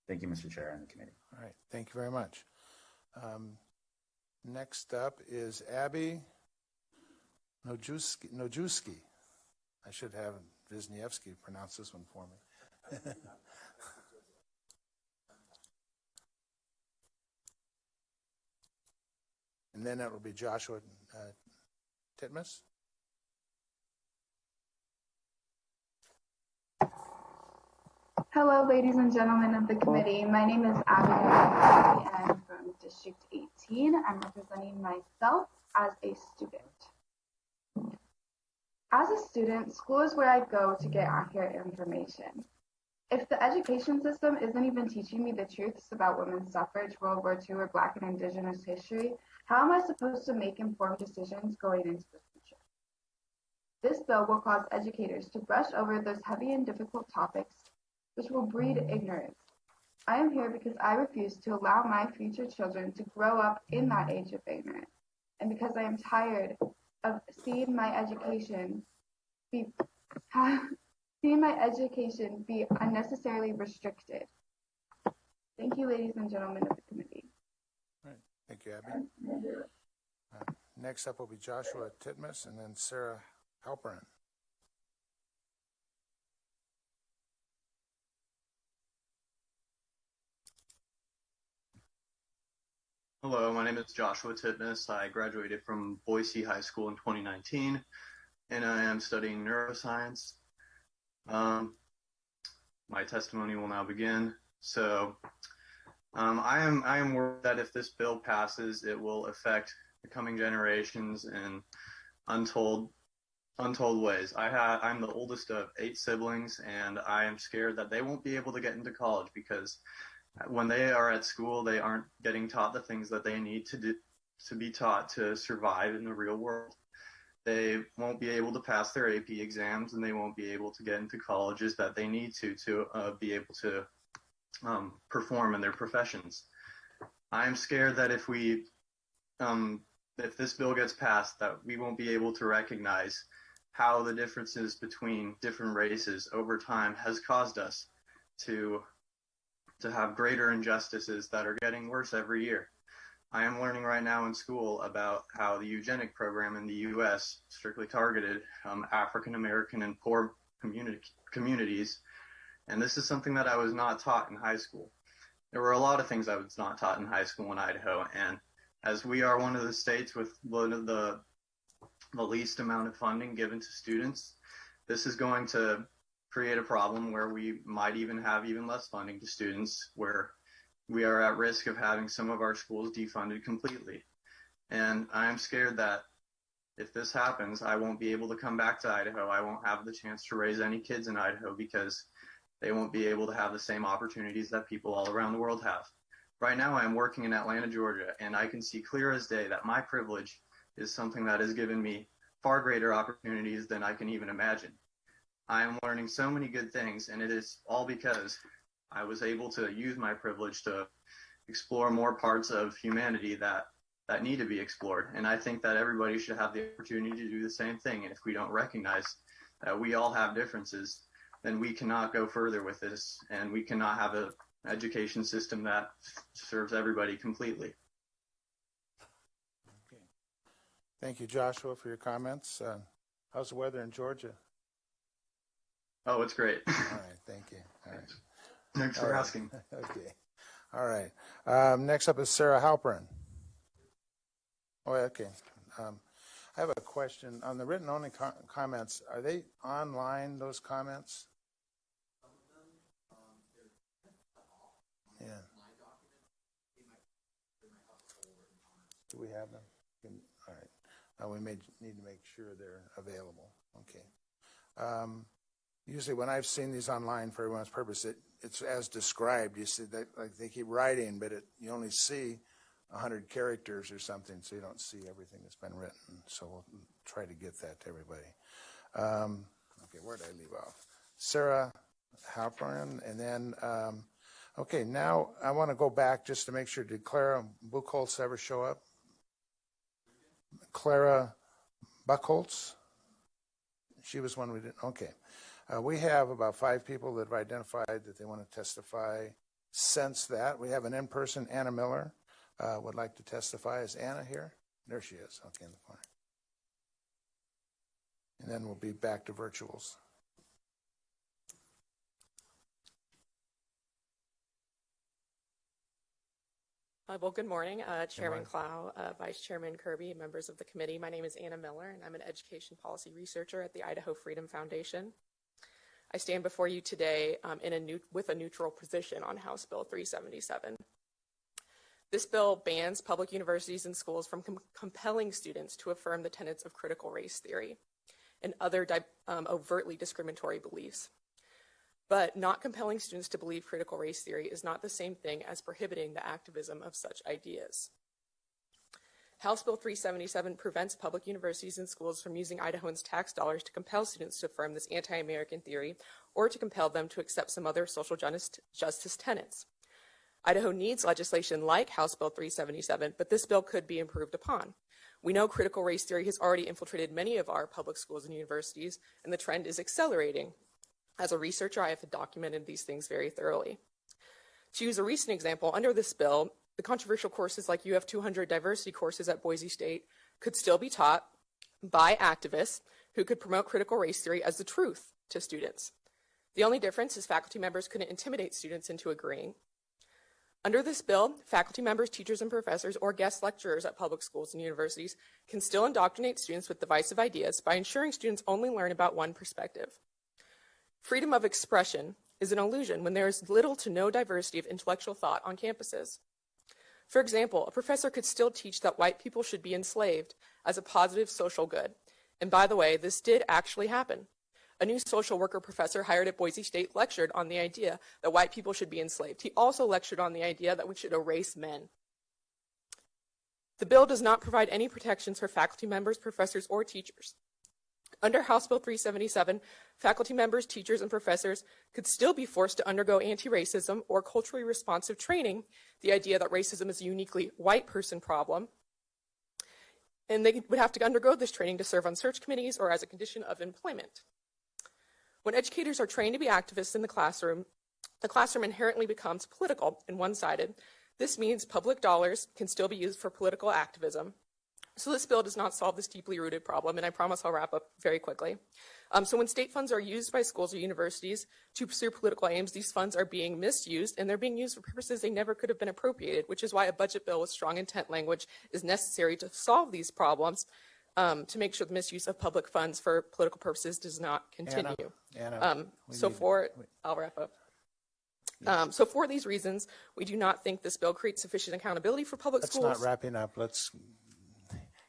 Thank you, Mr. Chair and the committee. All right, thank you very much. Next up is Abby Nojewski. I should have Wisniewski pronounce this one for me. And then it will be Joshua Titmus. Hello, ladies and gentlemen of the committee. My name is Abby and I'm from District 18. I'm representing myself as a student. As a student, school is where I go to get accurate information. If the education system isn't even teaching me the truths about women's suffrage, World War II, or Black and Indigenous history, how am I supposed to make informed decisions going into the future? This bill will cause educators to brush over those heavy and difficult topics, which will breed ignorance. I am here because I refuse to allow my future children to grow up in that age of ignorance, and because I am tired of seeing my education be unnecessarily restricted. Thank you, ladies and gentlemen of the committee. All right, thank you, Abby. Next up will be Joshua Titmus and then Sarah Halperin. Hello, my name is Joshua Titnis. I graduated from Boise High School in 2019, and I am studying neuroscience. My testimony will now begin. So, I am worried that if this bill passes, it will affect the coming generations in untold ways. I'm the oldest of 8 siblings, and I am scared that they won't be able to get into college because when they are at school, they aren't getting taught the things that they need to be taught to survive in the real world. They won't be able to pass their AP exams, and they won't be able to get into colleges that they need to be able to perform in their professions. I'm scared that if this bill gets passed, that we won't be able to recognize how the differences between different races over time has caused us to have greater injustices that are getting worse every year. I am learning right now in school about how the eugenic program in the U.S. strictly targeted African American and poor communities, and this is something that I was not taught in high school. there were a lot of things I was not taught in high school in Idaho. And as we are one of the states with one of the least amount of funding given to students, this is going to create a problem where we might even have even less funding to students, where we are at risk of having some of our schools defunded completely. And I'm scared that if this happens, I won't be able to come back to Idaho. I won't have the chance to raise any kids in Idaho because they won't be able to have the same opportunities that people all around the world have. Right now, I'm working in Atlanta, Georgia, and I can see clear as day that my privilege is something that has given me far greater opportunities than I can even imagine. I am learning so many good things, and it is all because I was able to use my privilege to explore more parts of humanity that need to be explored. And I think that everybody should have the opportunity to do the same thing. And if we don't recognize that we all have differences, then we cannot go further with this, and we cannot have an education system that serves everybody completely. Okay. Thank you, Joshua, for your comments. How's the weather in Georgia? Oh, it's great. All right, thank you. All right. Thanks for asking. Okay. All right. Next up is Sarah Halperin. Oh, okay. I have a question. On the written only comments, are they online, those comments? Yeah. Do we have them? All right. We may need to make sure they're available. Okay. Usually when I've seen these online for everyone's purpose, it's as described. You see that, like, they keep writing, but you only see 100 characters or something, so you don't see everything that's been written. So we'll try to get that to everybody. Okay, where did I leave off? Sarah Halperin, and then, okay, now I want to go back just to make sure. Did Clara Buchholz ever show up? Clara Buchholz? She was one we didn't, okay. We have about 5 people that have identified that they want to testify since that. We have an in-person, Anna Miller, would like to testify. Is Anna here? There she is, okay, in the corner. And then we'll be back to virtuals. Well, good morning, Chairman Clow, Vice Chairman Kirby, members of the committee. My name is Anna Miller, and I'm an education policy researcher at the Idaho Freedom Foundation. I stand before you today with a neutral position on House Bill 377. This bill bans public universities and schools from compelling students to affirm the tenets of critical race theory and other overtly discriminatory beliefs. But not compelling students to believe critical race theory is not the same thing as prohibiting the activism of such ideas. House Bill 377 prevents public universities and schools from using Idahoans' tax dollars to compel students to affirm this anti-American theory or to compel them to accept some other social justice tenets. Idaho needs legislation like House Bill 377, but this bill could be improved upon. We know critical race theory has already infiltrated many of our public schools and universities, and the trend is accelerating. As a researcher, I have documented these things very thoroughly. To use a recent example, under this bill, the controversial courses like UF 200 diversity courses at Boise State could still be taught by activists who could promote critical race theory as the truth to students. The only difference is faculty members couldn't intimidate students into agreeing. Under this bill, faculty members, teachers, and professors, or guest lecturers at public schools and universities can still indoctrinate students with divisive ideas by ensuring students only learn about one perspective. Freedom of expression is an illusion when there is little to no diversity of intellectual thought on campuses. For example, a professor could still teach that white people should be enslaved as a positive social good. And by the way, this did actually happen. A new social worker professor hired at Boise State lectured on the idea that white people should be enslaved. He also lectured on the idea that we should erase men. The bill does not provide any protections for faculty members, professors, or teachers. Under House Bill 377, faculty members, teachers, and professors could still be forced to undergo anti-racism or culturally responsive training, the idea that racism is a uniquely white person problem, and they would have to undergo this training to serve on search committees or as a condition of employment. When educators are trained to be activists in the classroom inherently becomes political and one-sided. This means public dollars can still be used for political activism. So this bill does not solve this deeply rooted problem, and I promise I'll wrap up very quickly. So when state funds are used by schools or universities to pursue political aims, these funds are being misused, and they're being used for purposes they never could have been appropriated, which is why a budget bill with strong intent language is necessary to solve these problems, to make sure the misuse of public funds for political purposes does not continue. Anna, I'll wrap up. So for these reasons, we do not think this bill creates sufficient accountability for public schools. Let's not wrapping up. Let's,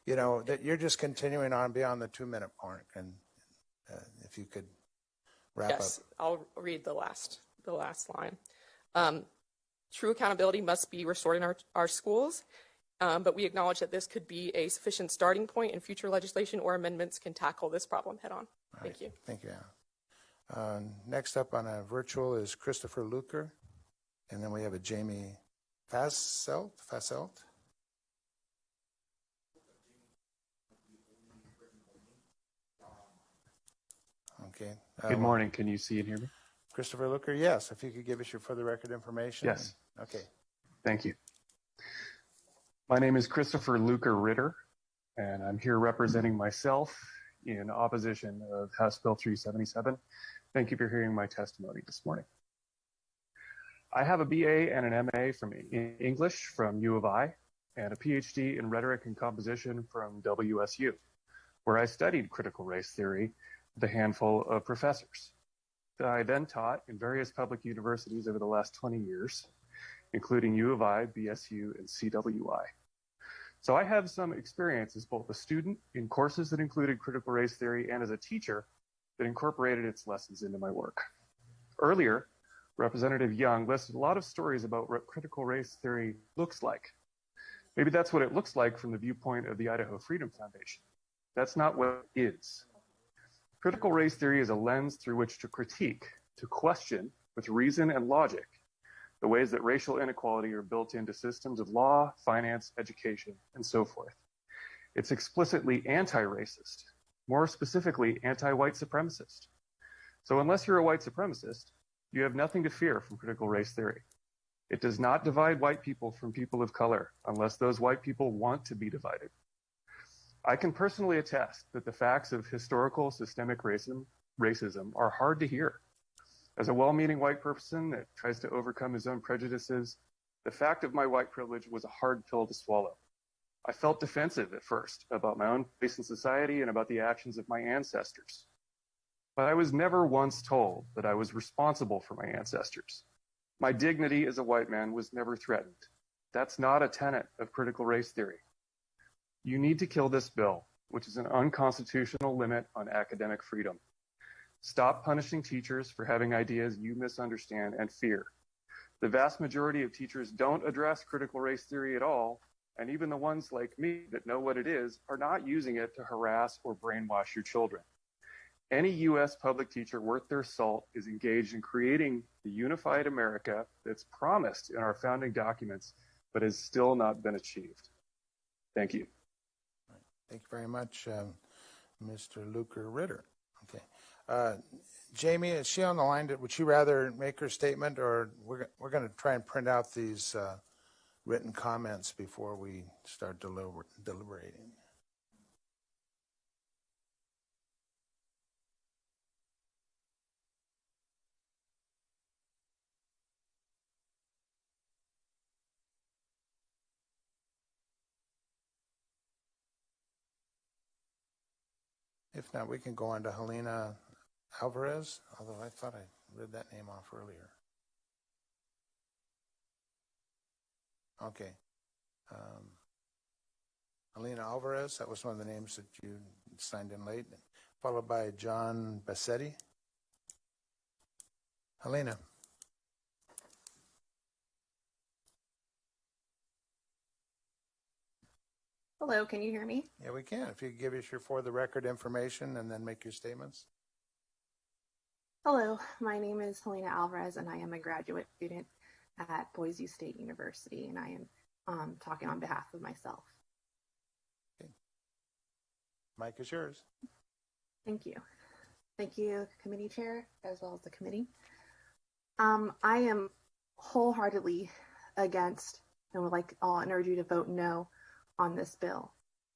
that you're just continuing on beyond the 2-minute mark, and if you could wrap up. Yes, I'll read the last line. True accountability must be restored in our schools, but we acknowledge that this could be a sufficient starting point, and future legislation or amendments can tackle this problem head on. Thank you. Thank you, Anna. Next up on a virtual is Christopher Luker, and then we have a Jamie Faselt. Okay. Good morning. Can you see and hear me? Christopher Luker, yes. If you could give us your for the record information. Yes. Okay. Thank you. My name is Christopher Luker Ritter, and I'm here representing myself in opposition of House Bill 377. Thank you for hearing my testimony this morning. I have a BA and an MA from English from U of I and a PhD in rhetoric and composition from WSU, where I studied critical race theory with a handful of professors. I then taught in various public universities over the last 20 years, including U of I, BSU, and CWI. So I have some experience as both a student in courses that included critical race theory and as a teacher that incorporated its lessons into my work. Earlier, Representative Young listed a lot of stories about what critical race theory looks like. Maybe that's what it looks like from the viewpoint of the Idaho Freedom Foundation. That's not what it is. Critical race theory is a lens through which to critique, to question with reason and logic, the ways that racial inequality are built into systems of law, finance, education, and so forth. It's explicitly anti-racist, more specifically anti-white supremacist. So unless you're a white supremacist, you have nothing to fear from critical race theory. It does not divide white people from people of color unless those white people want to be divided. I can personally attest that the facts of historical systemic racism are hard to hear. As a well-meaning white person that tries to overcome his own prejudices, the fact of my white privilege was a hard pill to swallow. I felt defensive at first about my own place in society and about the actions of my ancestors. But I was never once told that I was responsible for my ancestors. My dignity as a white man was never threatened. That's not a tenet of critical race theory. You need to kill this bill, which is an unconstitutional limit on academic freedom. Stop punishing teachers for having ideas you misunderstand and fear. The vast majority of teachers don't address critical race theory at all, and even the ones like me that know what it is are not using it to harass or brainwash your children. Any U.S. public teacher worth their salt is engaged in creating the unified America that's promised in our founding documents, but has still not been achieved. Thank you. Thank you very much, Mr. Luker Ritter. Okay. Jamie, is she on the line? Would she rather make her statement, or we're going to try and print out these written comments before we start deliberating? If not, we can go on to Helena Alvarez, although I thought I read that name off earlier. Okay. Helena Alvarez, that was one of the names that you signed in late, followed by John Bassetti. Helena. Hello, can you hear me? Yeah, we can. If you could give us your for the record information and then make your statements. Hello, my name is Helena Alvarez, and I am a graduate student at Boise State University, and I am talking on behalf of myself. Okay. Mic is yours. Thank you. Thank you, committee chair, as well as the committee. I am wholeheartedly against and would like all urge you to vote no on this bill.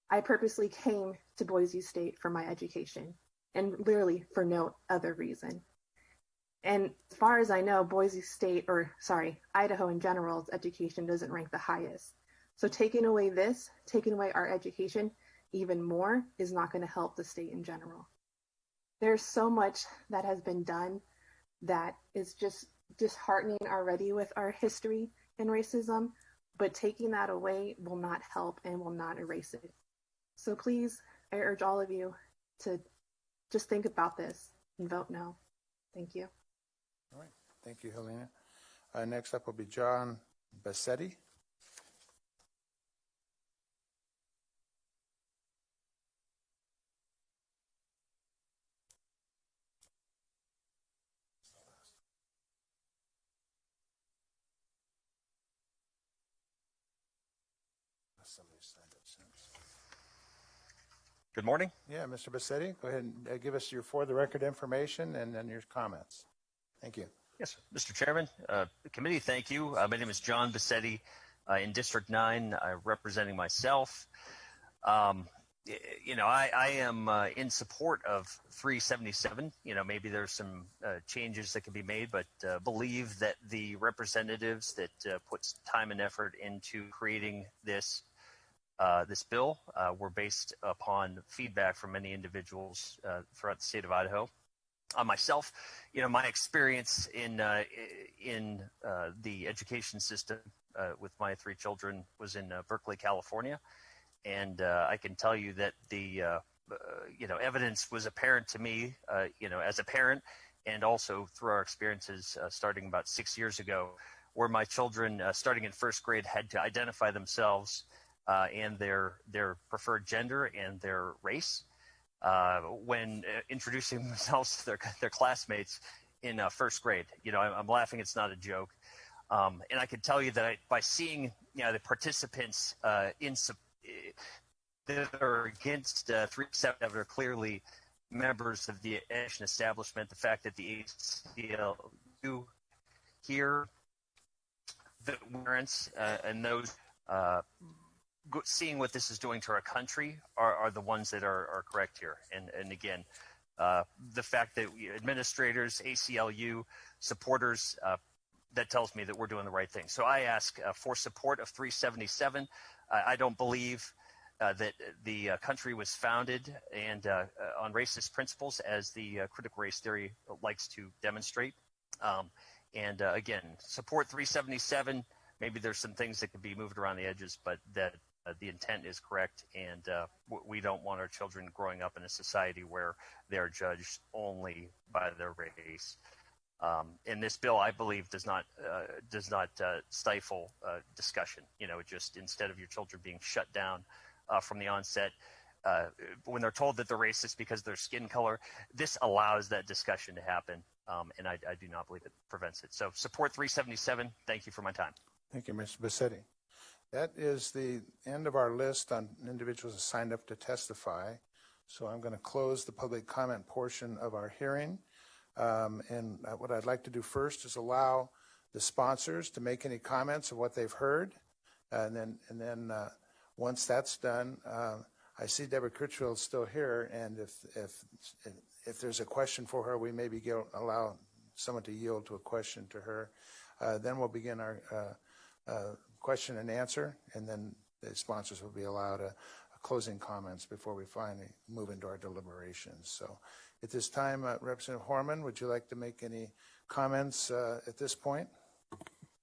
I purposely came to Boise State for my education, and literally for no other reason. And as far as I know, Idaho in general's education doesn't rank the highest. So taking away our education even more is not going to help the state in general. There's so much that has been done that is just disheartening already with our history and racism, but taking that away will not help and will not erase it. So please, I urge all of you to just think about this and vote no. Thank you. All right. Thank you, Helena. Next up will be John Bassetti. Good morning. Yeah, Mr. Bassetti, go ahead and give us your for the record information and then your comments. Thank you. Yes, Mr. Chairman, the committee, thank you. My name is John Bassetti in District 9, representing myself. I am in support of 377. Maybe there's some changes that can be made, but believe that the representatives that put time and effort into creating this bill were based upon feedback from many individuals throughout the state of Idaho. Myself, my experience in the education system with my 3 children was in Berkeley, California, and I can tell you that the evidence was apparent to me, as a parent, and also through our experiences starting about 6 years ago, where my children, starting in first grade, had to identify themselves and their preferred gender and their race when introducing themselves to their classmates in first grade. I'm laughing; it's not a joke. And I can tell you that by seeing the participants that are against 377 are clearly members of the education establishment. The fact that the ACLU here, the parents and those seeing what this is doing to our country are the ones that are correct here. And again, the fact that administrators, ACLU, supporters, that tells me that we're doing the right thing. So I ask for support of 377. I don't believe that the country was founded and on racist principles, as the critical race theory likes to demonstrate. Again, support 377. Maybe there's some things that could be moved around the edges, but that the intent is correct, and we don't want our children growing up in a society where they're judged only by their race. And this bill, I believe, does not stifle discussion. Just instead of your children being shut down from the onset, when they're told that they're racist because of their skin color, this allows that discussion to happen, and I do not believe it prevents it. So support 377. Thank you for my time. Thank you, Mr. Bassetti. That is the end of our list on individuals who signed up to testify. So I'm going to close the public comment portion of our hearing. And what I'd like to do first is allow the sponsors to make any comments of what they've heard. And then once that's done, I see Deborah Critchfield still here. And if there's a question for her, we maybe allow someone to yield to a question to her. Then we'll begin our question and answer, and then the sponsors will be allowed a closing comments before we finally move into our deliberations. So at this time, Representative Horman, would you like to make any comments at this point?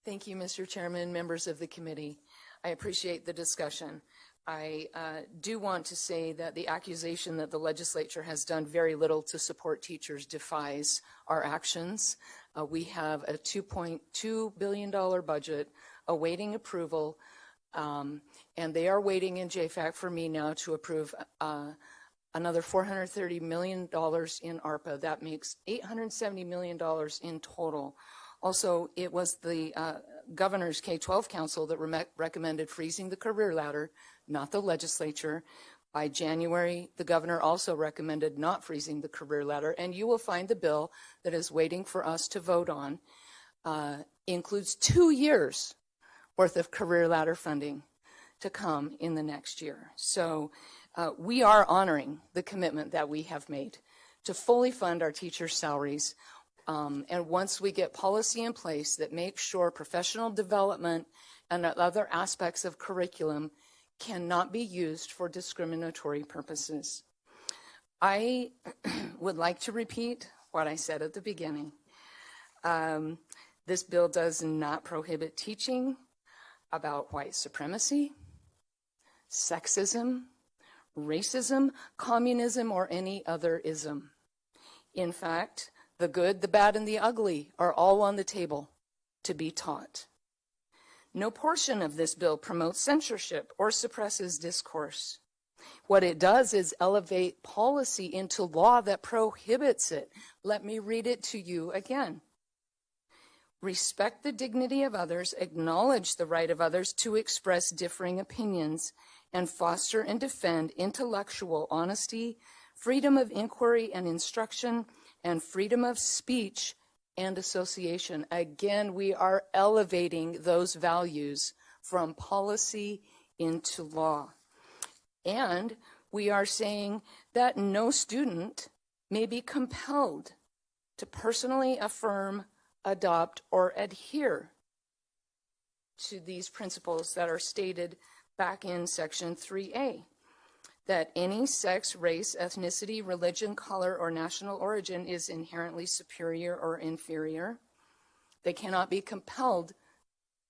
Thank you, Mr. Chairman, members of the committee. I appreciate the discussion. I do want to say that the accusation that the legislature has done very little to support teachers defies our actions. We have a $2.2 billion budget awaiting approval, and they are waiting in JFAC for me now to approve another $430 million in ARPA. That makes $870 million in total. Also, it was the governor's K-12 council that recommended freezing the career ladder, not the legislature. By January, the governor also recommended not freezing the career ladder, and you will find the bill that is waiting for us to vote on includes 2 years worth of career ladder funding. to come in the next year. So we are honoring the commitment that we have made to fully fund our teachers' salaries. And once we get policy in place that makes sure professional development and other aspects of curriculum cannot be used for discriminatory purposes. I would like to repeat what I said at the beginning. This bill does not prohibit teaching about white supremacy, sexism, racism, communism, or any other ism. In fact, the good, the bad, and the ugly are all on the table to be taught. No portion of this bill promotes censorship or suppresses discourse. What it does is elevate policy into law that prohibits it. Let me read it to you again. Respect the dignity of others, acknowledge the right of others to express differing opinions, and foster and defend intellectual honesty, freedom of inquiry and instruction, and freedom of speech and association. Again, we are elevating those values from policy into law. And we are saying that no student may be compelled to personally affirm, adopt, or adhere to these principles that are stated back in Section 3A, that any sex, race, ethnicity, religion, color, or national origin is inherently superior or inferior. They cannot be compelled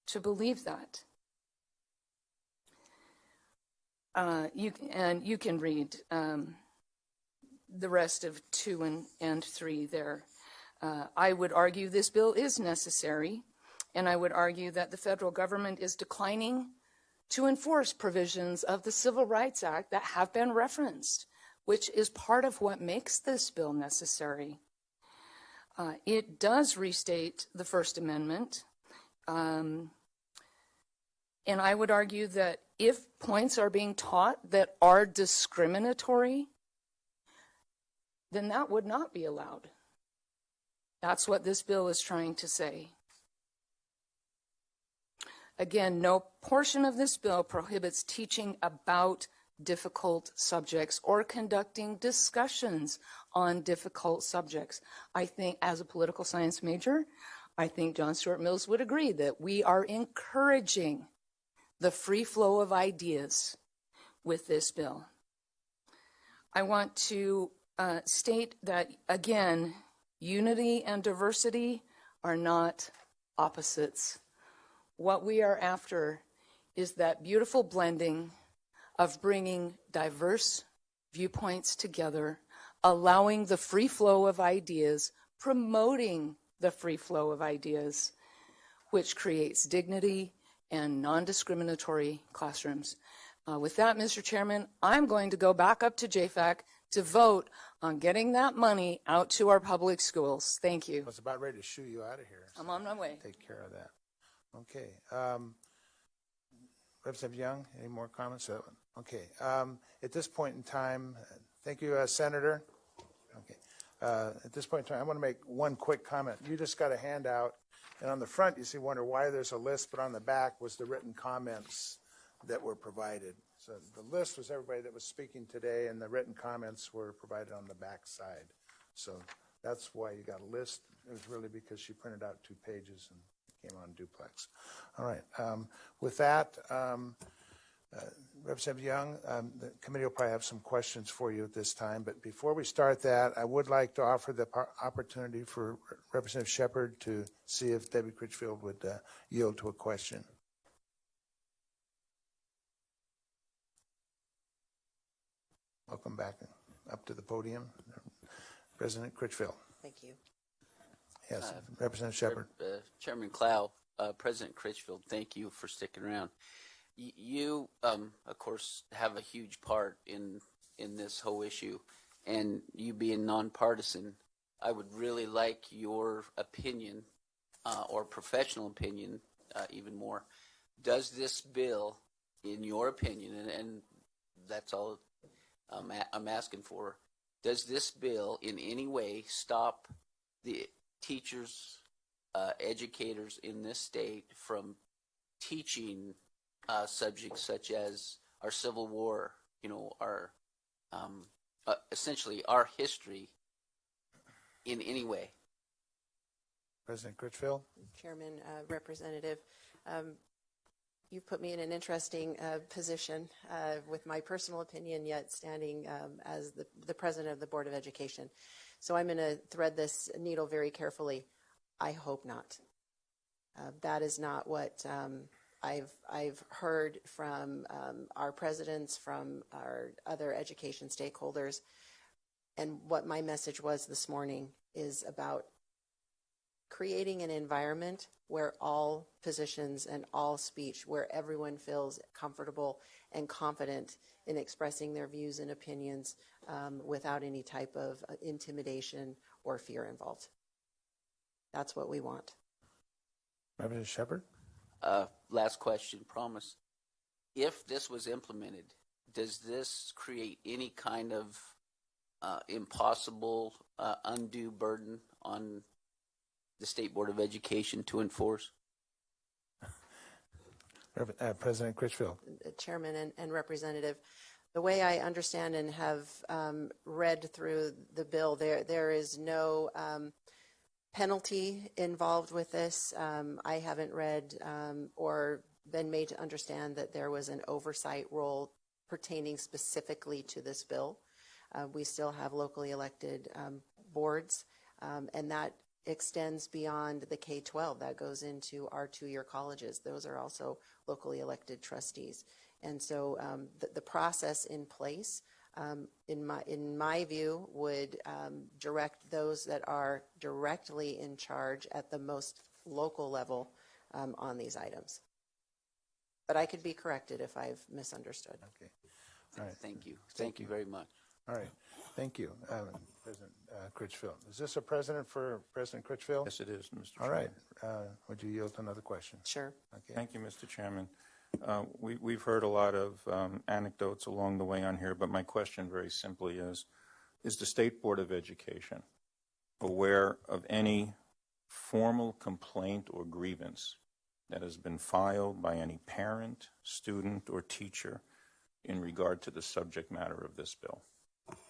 to believe that. You can read the rest of 2 and 3 there. I would argue this bill is necessary, and I would argue that the federal government is declining to enforce provisions of the Civil Rights Act that have been referenced, which is part of what makes this bill necessary. It does restate the First Amendment, and I would argue that if points are being taught that are discriminatory, then that would not be allowed. That's what this bill is trying to say. Again, no portion of this bill prohibits teaching about difficult subjects or conducting discussions on difficult subjects. I think, as a political science major, I think John Stuart Mills would agree that we are encouraging the free flow of ideas with this bill. I want to state that, again, unity and diversity are not opposites. What we are after is that beautiful blending of bringing diverse viewpoints together, allowing the free flow of ideas, promoting the free flow of ideas, which creates dignity and non-discriminatory classrooms. With that, Mr. Chairman, I'm going to go back up to JFAC to vote on getting that money out to our public schools. Thank you. I was about ready to shoo you out of here. I'm on my way. Take care of that. Okay. Representative Young, any more comments? Okay. At this point in time, thank you, Senator. Okay. At this point in time, I want to make one quick comment. You just got a handout, and on the front, you see, wonder why there's a list, but on the back was the written comments that were provided. So the list was everybody that was speaking today, and the written comments were provided on the back side. So that's why you got a list. It was really because she printed out 2 pages and came on duplex. All right. With that, Representative Young, the committee will probably have some questions for you at this time. But before we start that, I would like to offer the opportunity for Representative Shepard to see if Debbie Critchfield would yield to a question. Welcome back up to the podium, President Critchfield. Thank you. Yes, Representative Shepard. Chairman Clow, President Critchfield, thank you for sticking around. You, of course, have a huge part in this whole issue, and you being nonpartisan, I would really like your opinion, or professional opinion, even more. Does this bill, in your opinion, and that's all I'm asking for, does this bill in any way stop the teachers, educators in this state from teaching subjects such as our Civil War, our essentially our history in any way? President Critchfield? Chairman, Representative, you've put me in an interesting position with my personal opinion, yet standing as the president of the Board of Education. So I'm going to thread this needle very carefully. I hope not. That is not what I've heard from our presidents, from our other education stakeholders. And what my message was this morning is about creating an environment where all positions and all speech, where everyone feels comfortable and confident in expressing their views and opinions without any type of intimidation or fear involved. That's what we want. Representative Shepherd? Last question, promise. If this was implemented, does this create any kind of impossible undue burden on the State Board of Education to enforce? President Critchfield. Chairman and Representative, the way I understand and have read through the bill, there is no penalty involved with this. I haven't read or been made to understand that there was an oversight role pertaining specifically to this bill. We still have locally elected boards, and that extends beyond the K-12. That goes into our two-year colleges. Those are also locally elected trustees. And so the process in place, in my view, would direct those that are directly in charge at the most local level on these items. But I could be corrected if I've misunderstood. Okay. All right. Thank you. Thank you very much. All right. Thank you, President Critchfield. Is this a president for President Critchfield? Yes, it is, Mr. All Chairman. right. Would you yield to another question? Sure. Okay. Thank you, Mr. Chairman. We've heard a lot of anecdotes along the way on here, but my question very simply is the State Board of Education aware of any formal complaint or grievance that has been filed by any parent, student, or teacher in regard to the subject matter of this bill?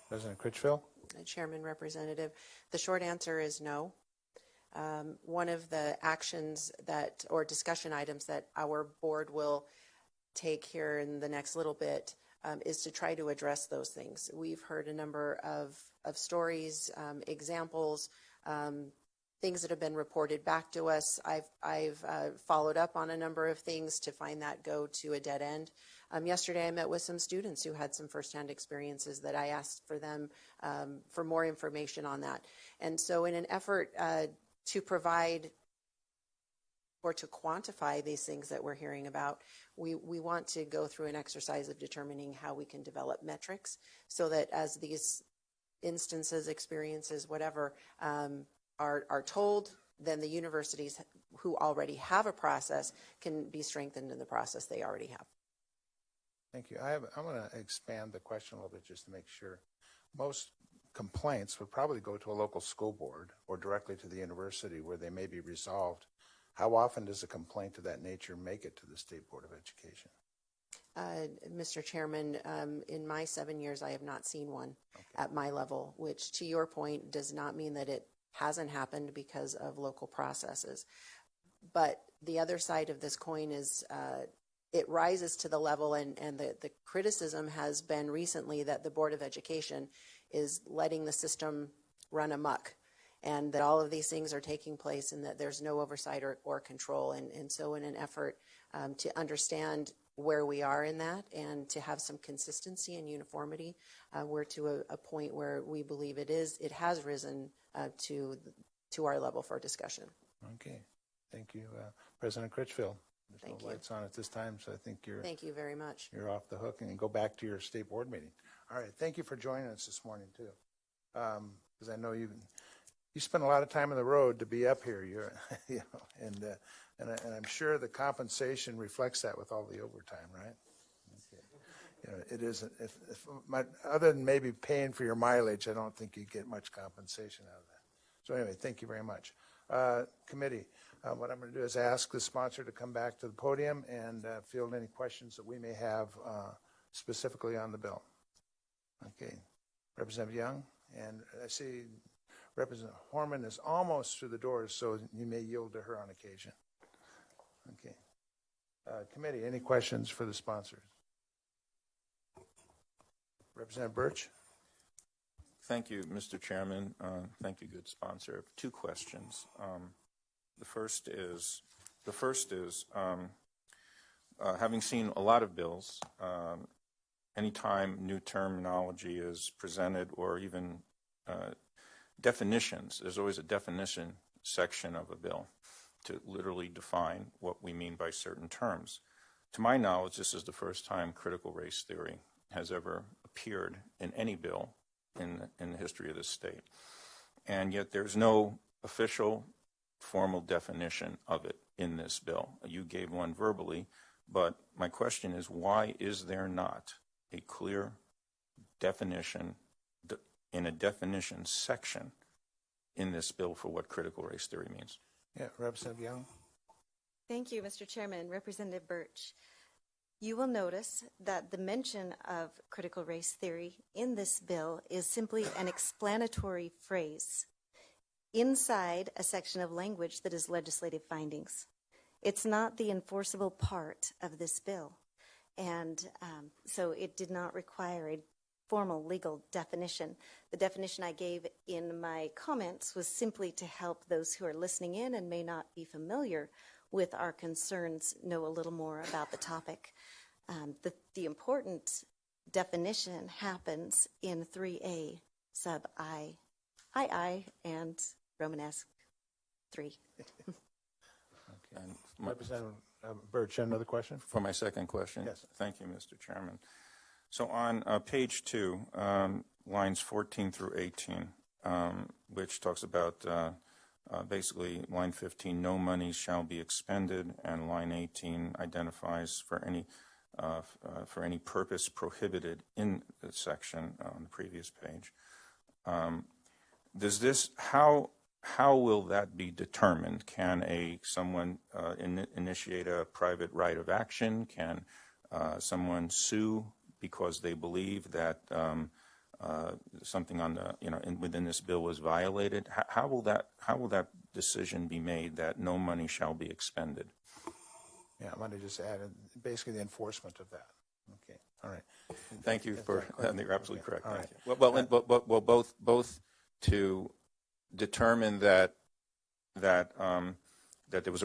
President Critchfield? Chairman, Representative, the short answer is no. One of the actions that, or discussion items that our board will take here in the next little bit is to try to address those things. We've heard a number of stories, examples, things that have been reported back to us. I've followed up on a number of things to find that go to a dead end. Yesterday I met with some students who had some firsthand experiences that I asked for them for more information on that. And so in an effort to provide or to quantify these things that we're hearing about, we want to go through an exercise of determining how we can develop metrics so that as these instances, experiences, whatever, are told, then the universities who already have a process can be strengthened in the process they already have. Thank you. I'm going to expand the question a little bit just to make sure. Most complaints would probably go to a local school board or directly to the university where they may be resolved. How often does a complaint of that nature make it to the State Board of Education? Mr. Chairman, in my 7 years, I have not seen one at my level, which to your point does not mean that it hasn't happened because of local processes. But the other side of this coin is it rises to the level, and the criticism has been recently that the Board of Education is letting the system run amok, and that all of these things are taking place and that there's no oversight or control. And so in an effort to understand where we are in that and to have some consistency and uniformity, we're to a point where we believe it has risen to our level for discussion. Okay. Thank you. President Critchfield. There's Thank no you. lights on at this time, so I think Thank you very much. You're off the hook, and you go back to your state board meeting. All right. Thank you for joining us this morning too, because I know you spend a lot of time on the road to be up here. You're, and I'm sure the compensation reflects that with all the overtime, right? Okay. It isn't. Other than maybe paying for your mileage, I don't think you get much compensation out of that. So anyway, thank you very much. Committee, what I'm going to do is ask the sponsor to come back to the podium and field any questions that we may have specifically on the bill. Okay. Representative Young, and I see Representative Horman is almost through the doors, so you may yield to her on occasion. Okay. Committee, any questions for the sponsors? Representative Birch. Thank you, Mr. Chairman. Thank you, good sponsor. Two questions. The first is, having seen a lot of bills, anytime new terminology is presented or even definitions, there's always a definition section of a bill to literally define what we mean by certain terms. To my knowledge, this is the first time critical race theory has ever appeared in any bill in the history of this state. And yet there's no official formal definition of it in this bill. You gave one verbally, but my question is, why is there not a clear definition in a definition section in this bill for what critical race theory means? Yeah, Representative Young. Thank you, Mr. Chairman. Representative Birch, you will notice that the mention of critical race theory in this bill is simply an explanatory phrase inside a section of language that is legislative findings. It's not the enforceable part of this bill, and so it did not require a formal legal definition. The definition I gave in my comments was simply to help those who are listening in and may not be familiar with our concerns know a little more about the topic. The important definition happens in 3A sub I, and Romanesque 3. Okay. Representative Birch, another question? For my second question? Yes. Thank you, Mr. Chairman. So on page 2, lines 14 through 18, which talks about basically line 15, no money shall be expended, and line 18 identifies for any purpose prohibited in the section on the previous page. Does this, how will that be determined? Can someone initiate a private right of action? Can someone sue because they believe that something on the within this bill was violated? How will that decision be made that no money shall be expended? Yeah, I'm going to just add basically the enforcement of that. Okay, all right. Thank you for. You're absolutely correct. All right. Well, both to determine that there was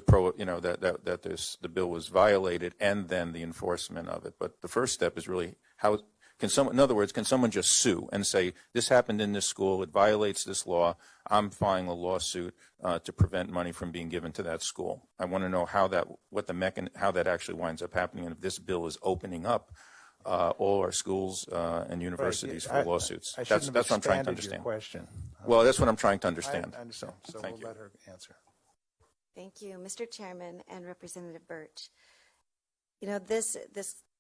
the bill was violated, and then the enforcement of it. But the first step is really how can someone, in other words, can someone just sue and say this happened in this school, it violates this law, I'm filing a lawsuit to prevent money from being given to that school. I want to know how that actually winds up happening, and if this bill is opening up all our schools and universities for lawsuits. That's what I'm trying to understand. Your question. Well, that's what I'm trying to understand. I understand. So we'll let her answer. Thank you, Mr. Chairman and Representative Birch. You know, this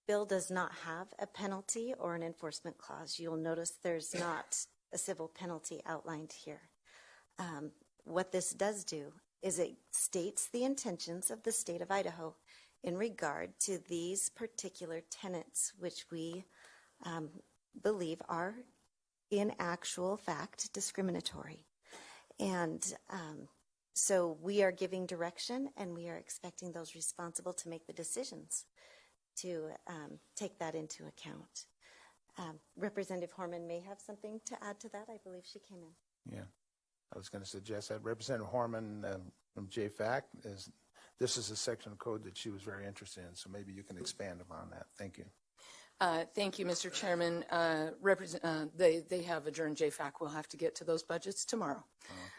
bill does not have a penalty or an enforcement clause. You'll notice there's not a civil penalty outlined here. What this does do is it states the intentions of the state of Idaho in regard to these particular tenets, which we believe are in actual fact discriminatory. And so we are giving direction, and we are expecting those responsible to make the decisions to take that into account. Representative Horman may have something to add to that. I believe she came in. Yeah, I was going to suggest that. Representative Horman from JFAC, this is a section of code that she was very interested in, so maybe you can expand upon that. Thank you. Thank you, Mr. Chairman. They have adjourned JFAC. We'll have to get to those budgets tomorrow.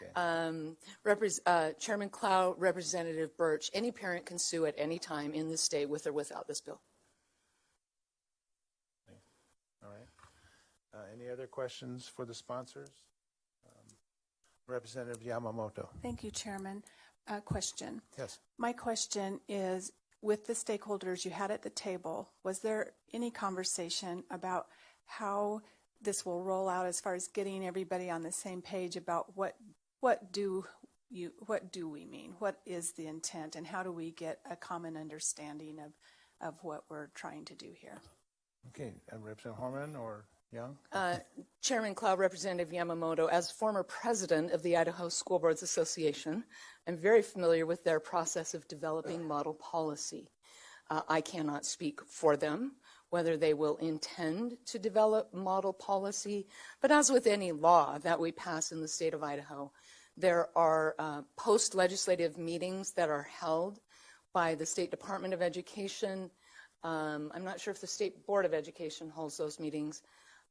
Okay. Chairman Clow, Representative Birch, any parent can sue at any time in this state with or without this bill. All right. Any other questions for the sponsors? Representative Yamamoto. Thank you, Chairman. Question. Yes. My question is, with the stakeholders you had at the table, was there any conversation about how this will roll out as far as getting everybody on the same page about what do do we mean? What is the intent, and how do we get a common understanding of what we're trying to do here? Okay, Representative Horman or Young? Chairman Clow, Representative Yamamoto, as former president of the Idaho School Boards Association, I'm very familiar with their process of developing model policy. I cannot speak for them, whether they will intend to develop model policy, but as with any law that we pass in the state of Idaho, there are post-legislative meetings that are held by the State Department of Education. I'm not sure if the State Board of Education holds those meetings,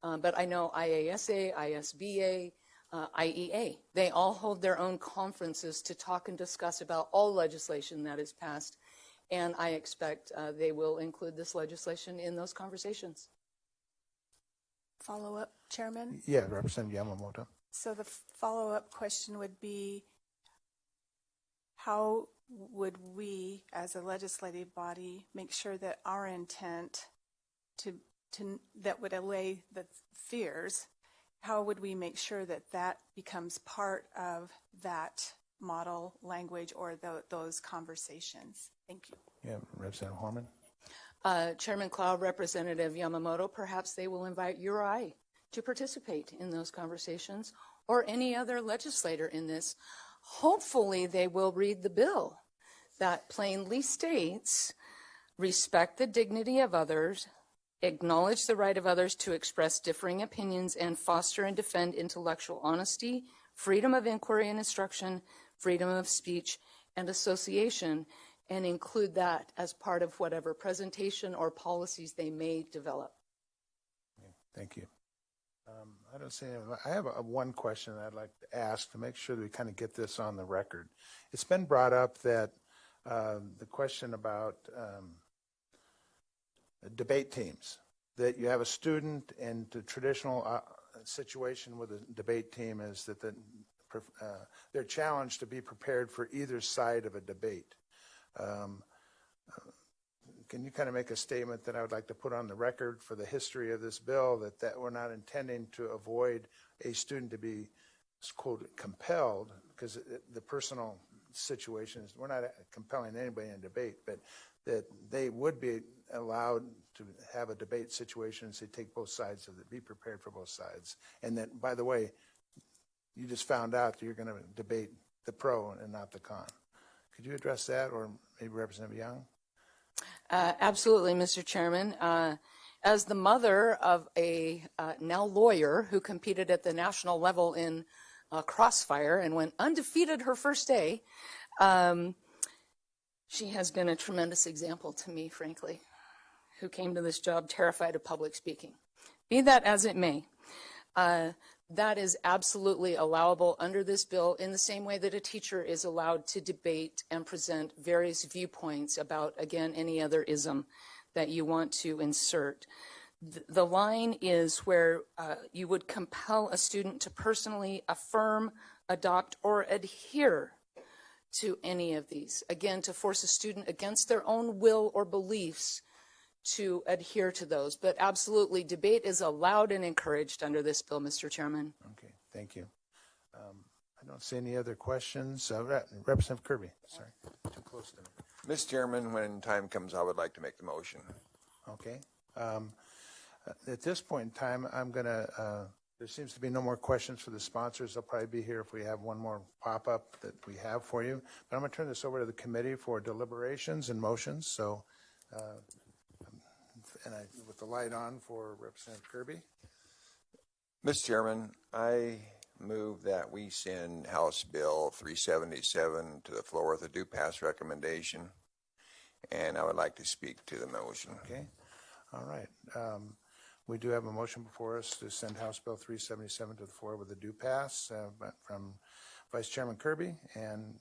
but I know IASA, ISBA, IEA, they all hold their own conferences to talk and discuss about all legislation that is passed, and I expect they will include this legislation in those conversations. Follow-up, Chairman? Yeah, Representative Yamamoto. So the follow-up question would be, how would we, as a legislative body, make sure that our intent that would allay the fears, how would we make sure that that becomes part of that model language or those conversations? Thank you. Yeah, Representative Horman. Chairman Clow, Representative Yamamoto, perhaps they will invite you or I to participate in those conversations, or any other legislator in this. Hopefully they will read the bill that plainly states, respect the dignity of others, acknowledge the right of others to express differing opinions, and foster and defend intellectual honesty, freedom of inquiry and instruction, freedom of speech and association, and include that as part of whatever presentation or policies they may develop. Thank you. I don't see. I have one question that I'd like to ask to make sure that we kind of get this on the record. It's been brought up that the question about debate teams, that you have a student, and the traditional situation with a debate team is that they're challenged to be prepared for either side of a debate. Can you kind of make a statement that I would like to put on the record for the history of this bill, that we're not intending to avoid a student to be, quote, compelled, because the personal situation is we're not compelling anybody in a debate, but that they would be allowed to have a debate situation and say take both sides of it, be prepared for both sides. And that, by the way, you just found out that you're going to debate the pro and not the con. Could you address that, or maybe Representative Young? Absolutely, Mr. Chairman. As the mother of a now lawyer who competed at the national level in Crossfire and went undefeated her first day, she has been a tremendous example to me, frankly, who came to this job terrified of public speaking. Be that as it may, that is absolutely allowable under this bill in the same way that a teacher is allowed to debate and present various viewpoints about, again, any other ism that you want to insert. The line is where you would compel a student to personally affirm, adopt, or adhere to any of these. Again, to force a student against their own will or beliefs to adhere to those. But absolutely, debate is allowed and encouraged under this bill, Mr. Chairman. Okay, thank you. I don't see any other questions. Representative Kirby, sorry, too close to me. Mr. Chairman, when time comes, I would like to make the motion. Okay. At this point in time, I'm going to, there seems to be no more questions for the sponsors. They'll probably be here if we have one more pop-up that we have for you. But I'm going to turn this over to the committee for deliberations and motions. So, with the light on for Representative Kirby. Mr. Chairman, I move that we send House Bill 377 to the floor with a due pass recommendation, and I would like to speak to the motion. Okay. All right. We do have a motion before us to send House Bill 377 to the floor with a due pass from Vice Chairman Kirby. And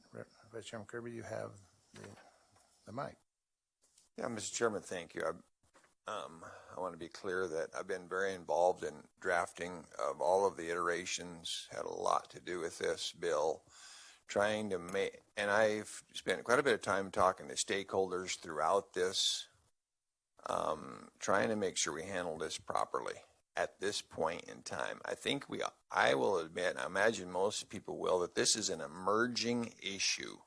Vice Chairman Kirby, you have the mic. Yeah, Mr. Chairman, thank you. I want to be clear that I've been very involved in drafting of all of the iterations, had a lot to do with this bill, trying to make, and I've spent quite a bit of time talking to stakeholders throughout this, trying to make sure we handle this properly. at this point in time. I will admit, I imagine most people will, that this is an emerging issue.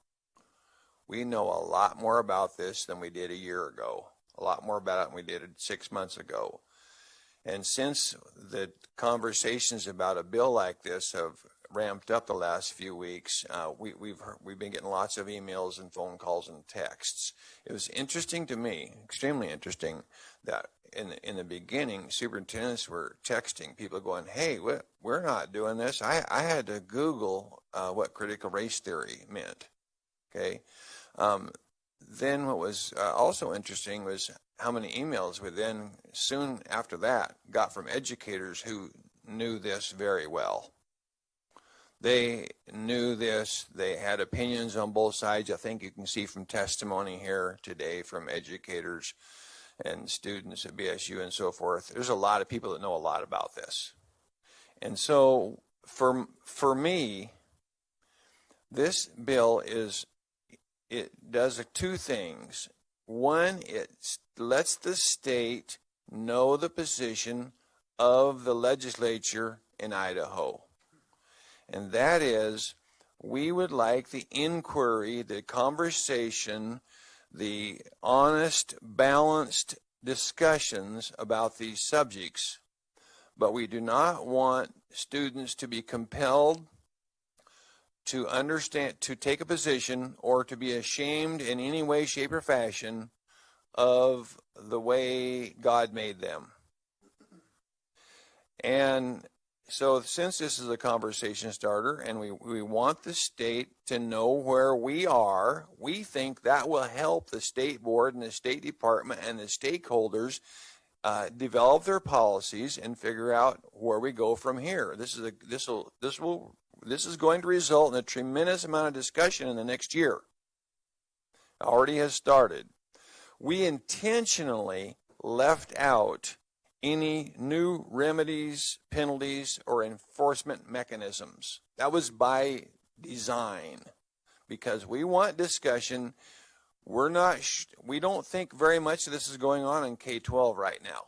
We know a lot more about this than we did a year ago, a lot more about it than we did 6 months ago. And since the conversations about a bill like this have ramped up the last few weeks, we've been getting lots of emails and phone calls and texts. It was interesting to me, extremely interesting, that in the beginning, superintendents were texting people going, "Hey, we're not doing this." I had to Google what critical race theory meant. Okay. Then what was also interesting was how many emails we then soon after that got from educators who knew this very well. They knew this. They had opinions on both sides. I think you can see from testimony here today from educators and students at BSU and so forth. There's a lot of people that know a lot about this. And so for me, this bill it does two things. One, it lets the state know the position of the legislature in Idaho. And that is, we would like the inquiry, the conversation, the honest, balanced discussions about these subjects. But we do not want students to be compelled to understand, to take a position, or to be ashamed in any way, shape, or fashion of the way God made them. And so since this is a conversation starter and we want the state to know where we are, we think that will help the state board and the state department and the stakeholders develop their policies and figure out where we go from here. This is going to result in a tremendous amount of discussion in the next year. It already has started. We intentionally left out any new remedies, penalties, or enforcement mechanisms. That was by design, because we want discussion. We don't think very much of this is going on in K-12 right now.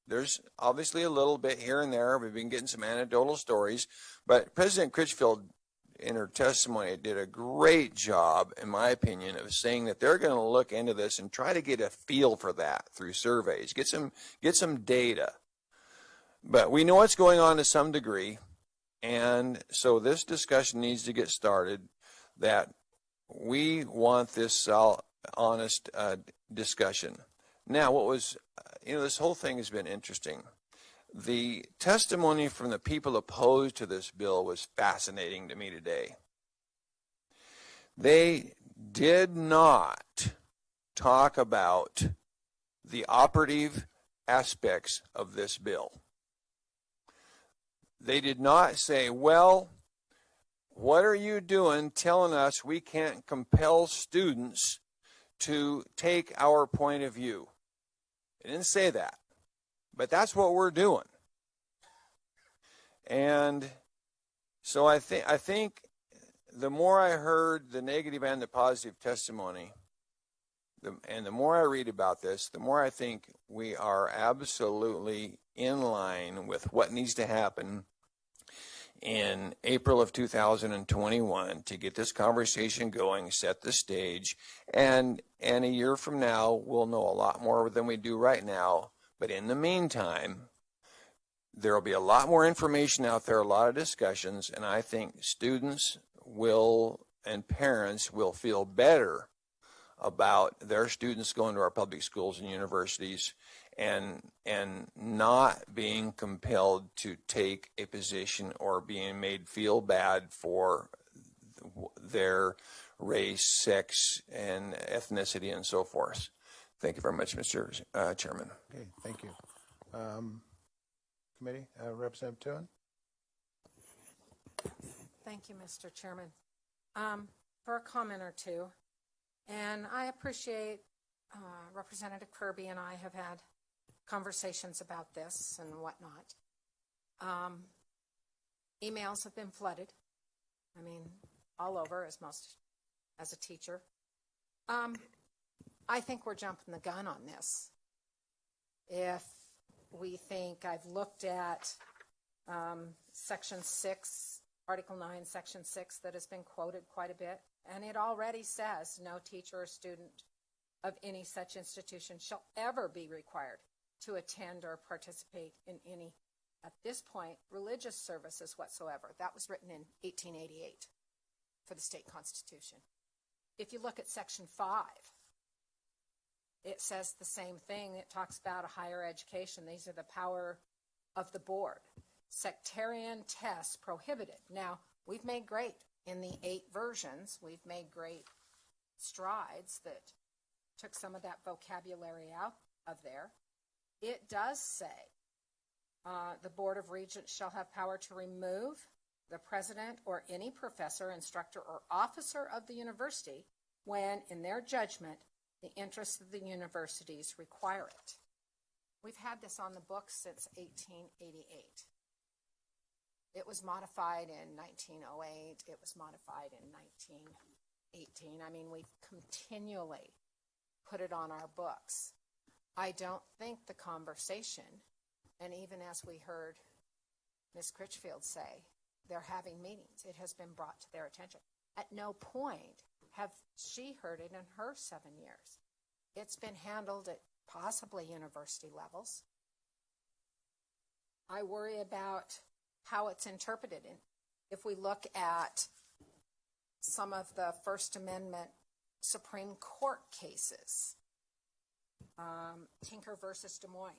There's obviously a little bit here and there. We've been getting some anecdotal stories, but President Critchfield, in her testimony, did a great job, in my opinion, of saying that they're going to look into this and try to get a feel for that through surveys, get some data. But we know what's going on to some degree, and so this discussion needs to get started, that we want this honest discussion. Now, what was, this whole thing has been interesting. The testimony from the people opposed to this bill was fascinating to me today. They did not talk about the operative aspects of this bill. They did not say, well, what are you doing telling us we can't compel students to take our point of view? They didn't say that. But that's what we're doing. And so I think the more I heard the negative and the positive testimony, and the more I read about this, the more I think we are absolutely in line with what needs to happen in April of 2021 to get this conversation going, set the stage, and a year from now we'll know a lot more than we do right now. But in the meantime, there will be a lot more information out there, a lot of discussions, and I think students and parents will feel better about their students going to our public schools and universities and not being compelled to take a position or being made feel bad for their race, sex, and ethnicity and so forth. Thank you very much, Mr. Chairman. Okay, thank you. Committee, Representative Tuin. Thank you, Mr. Chairman. For a comment or two, and I appreciate Representative Kirby and I have had conversations about this and whatnot. Emails have been flooded. I mean, all over, as a teacher. I think we're jumping the gun on this. If we think, I've looked at Section 6, Article 9, Section 6 that has been quoted quite a bit, and it already says no teacher or student of any such institution shall ever be required to attend or participate in any, at this point, religious services whatsoever. That was written in 1888 for the state constitution. If you look at Section 5, it says the same thing. It talks about a higher education. These are the power of the board. Sectarian tests prohibited. Now, we've made great in the 8 versions. We've made great strides that took some of that vocabulary out of there. It does say the Board of Regents shall have power to remove the president or any professor, instructor, or officer of the university when, in their judgment, the interests of the universities require it. We've had this on the books since 1888. It was modified in 1908. It was modified in 1918. I mean, we've continually put it on our books. I don't think the conversation, and even as we heard Ms. Critchfield say, they're having meetings. It has been brought to their attention. At no point have she heard it in her 7 years. It's been handled at possibly university levels. I worry about how it's interpreted. And if we look at some of the First Amendment Supreme Court cases, Tinker versus Des Moines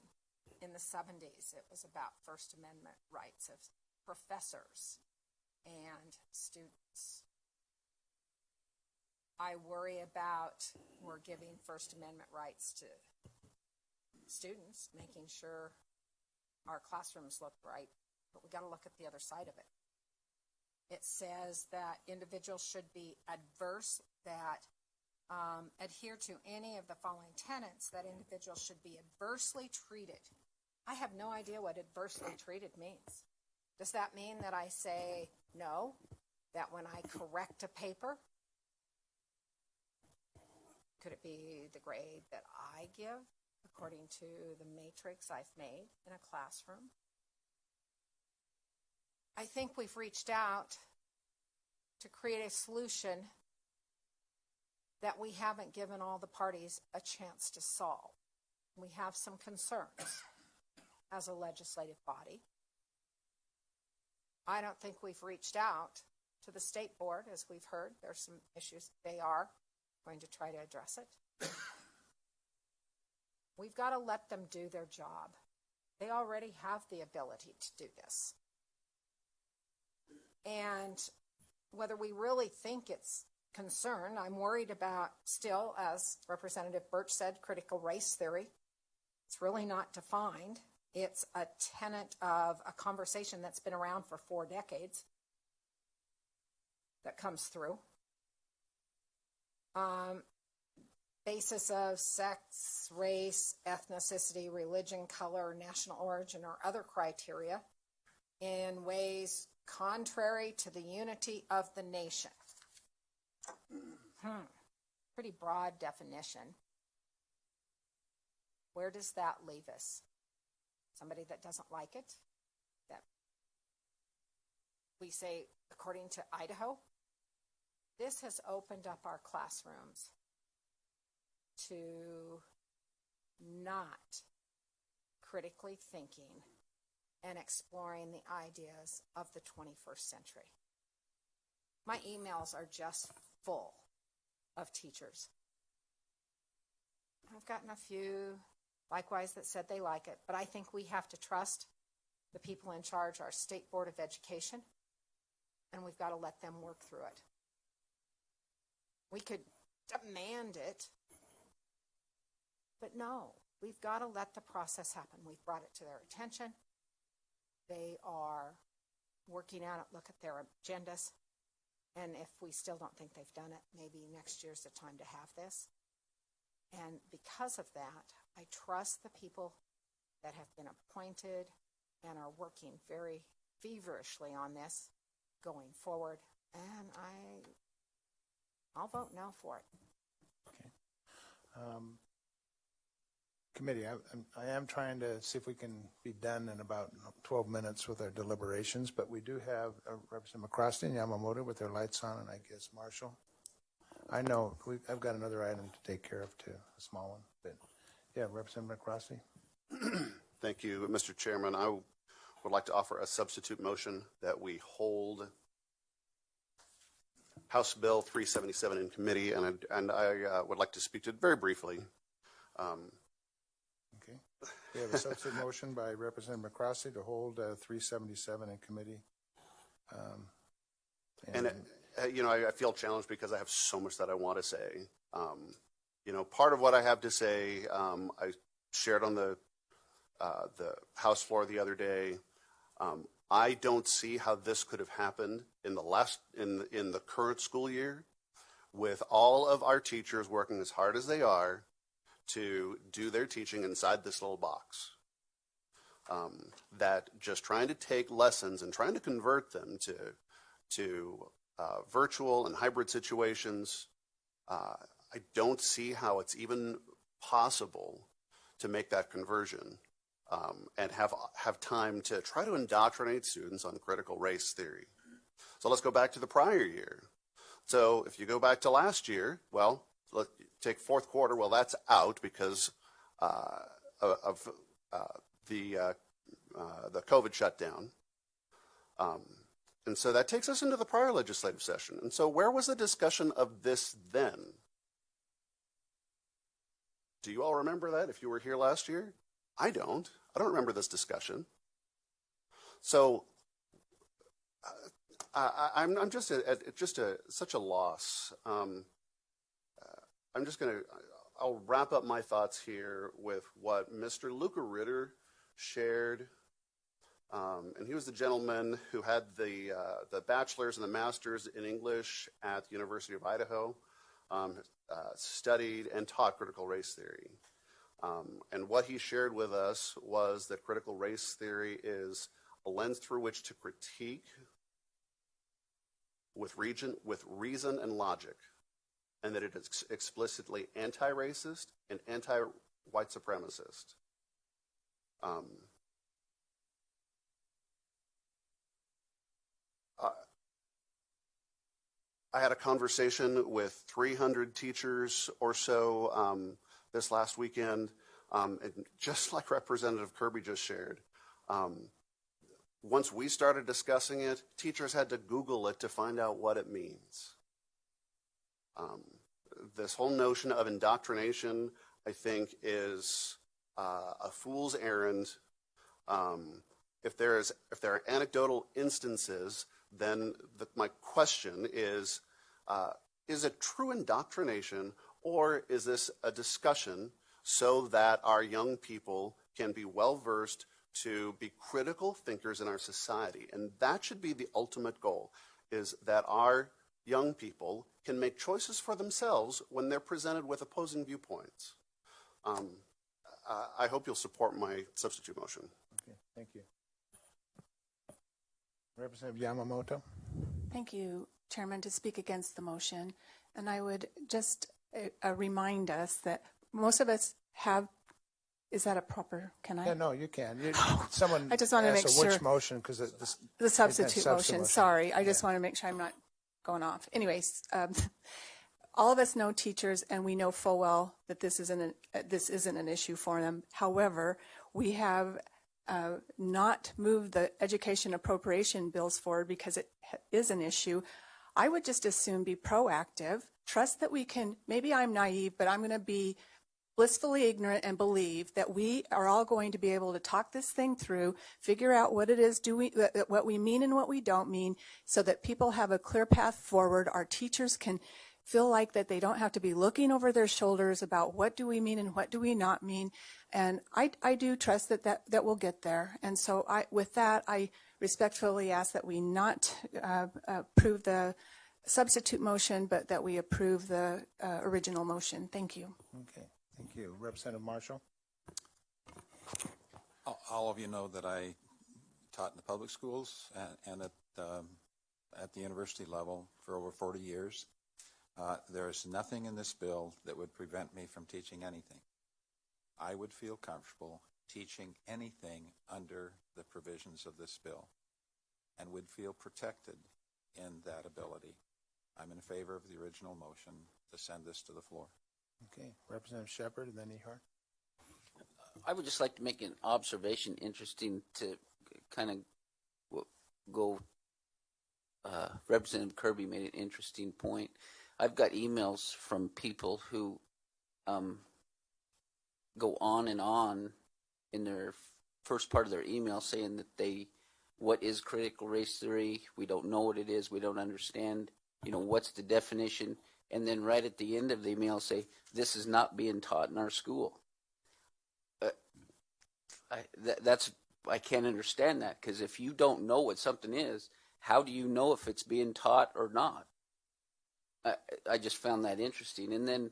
in the 70s, it was about First Amendment rights of professors and students. I worry about we're giving First Amendment rights to students, making sure our classrooms look right, but we got to look at the other side of it. It says that individuals should be adverse, that adhere to any of the following tenets, that individuals should be adversely treated. I have no idea what adversely treated means. Does that mean that I say no, that when I correct a paper, could it be the grade that I give according to the matrix I've made in a classroom? I think we've reached out to create a solution that we haven't given all the parties a chance to solve. We have some concerns as a legislative body. I don't think we've reached out to the state board, as we've heard. There's some issues. They are going to try to address it. We've got to let them do their job. They already have the ability to do this. And whether we really think it's concern, I'm worried about still, as Representative Birch said, critical race theory. It's really not defined. It's a tenet of a conversation that's been around for 4 decades that comes through. Basis of sex, race, ethnicity, religion, color, national origin, or other criteria in ways contrary to the unity of the nation. Pretty broad definition. Where does that leave us? Somebody that doesn't like it? That we say, according to Idaho, this has opened up our classrooms to not critically thinking and exploring the ideas of the 21st century. My emails are just full of teachers. I've gotten a few, likewise, that said they like it, but I think we have to trust the people in charge, our State Board of Education, and we've got to let them work through it. We could demand it, but no, we've got to let the process happen. We've brought it to their attention. They are working on it, look at their agendas, and if we still don't think they've done it, maybe next year's the time to have this. And because of that, I trust the people that have been appointed and are working very feverishly on this going forward, and I'll vote no for it. Okay. Committee, I am trying to see if we can be done in about 12 minutes with our deliberations, but we do have Representative McCrosty and Yamamoto with their lights on, and I guess Marshall. I know I've got another item to take care of too, a small one. But yeah, Representative McCrosty. Thank you, Mr. Chairman. I would like to offer a substitute motion that we hold House Bill 377 in committee, and I would like to speak to it very briefly. Okay. We have a substitute motion by Representative McCrosty to hold 377 in committee. I feel challenged because I have so much that I want to say. Part of what I have to say, I shared on the House floor the other day. I don't see how this could have happened in the current school year, with all of our teachers working as hard as they are to do their teaching inside this little box. That just trying to take lessons and trying to convert them to virtual and hybrid situations, I don't see how it's even possible to make that conversion and have time to try to indoctrinate students on critical race theory. So let's go back to the prior year. So if you go back to last year, well, let's take fourth quarter. Well, that's out because of the COVID shutdown. And so that takes us into the prior legislative session. And so where was the discussion of this then? Do you all remember that if you were here last year? I don't. I don't remember this discussion. So I'm just such a loss. I'll wrap up my thoughts here with what Mr. Luca Ritter shared. And he was the gentleman who had the bachelor's and the master's in English at the University of Idaho, studied and taught critical race theory. And what he shared with us was that critical race theory is a lens through which to critique with reason and logic, and that it is explicitly anti-racist and anti-white supremacist. I had a conversation with 300 teachers or so this last weekend, and just like Representative Kirby just shared, once we started discussing it, teachers had to Google it to find out what it means. This whole notion of indoctrination, I think, is a fool's errand. If there are anecdotal instances, then my question is it true indoctrination, or is this a discussion so that our young people can be well-versed to be critical thinkers in our society? And that should be the ultimate goal, is that our young people can make choices for themselves when they're presented with opposing viewpoints. I hope you'll support my substitute motion. Okay, thank you. Representative Yamamoto. Thank you, Chairman, to speak against the motion. And I would just remind us that most of us have, is that a proper, can I? Yeah, no, you can. Someone I just want to make sure. Which motion? Because the substitute motion, sorry. I just want to make sure I'm not going off. Anyways, all of us know teachers, and we know full well that this isn't an issue for them. However, we have not moved the education appropriation bills forward because it is an issue. I would just as soon be proactive, trust that we can, maybe I'm naive, but I'm going to be blissfully ignorant and believe that we are all going to be able to talk this thing through, figure out what it is, what we mean and what we don't mean, so that people have a clear path forward. Our teachers can feel like that they don't have to be looking over their shoulders about what do we mean and what do we not mean. And I do trust that we'll get there. And so with that, I respectfully ask that we not approve the substitute motion, but that we approve the original motion. Thank you. Okay, thank you. Representative Marshall. All of you know that I taught in the public schools and at the university level for over 40 years. There is nothing in this bill that would prevent me from teaching anything. I would feel comfortable teaching anything under the provisions of this bill and would feel protected in that ability. I'm in favor of the original motion to send this to the floor. Okay, Representative Shepard and then Ehart. I would just like to make an observation interesting to kind of go. Representative Kirby made an interesting point. I've got emails from people who go on and on in their first part of their email saying that what is critical race theory? We don't know what it is. We don't understand. What's the definition? And then right at the end of the email say, this is not being taught in our school. I can't understand that, because if you don't know what something is, how do you know if it's being taught or not? I just found that interesting. And then,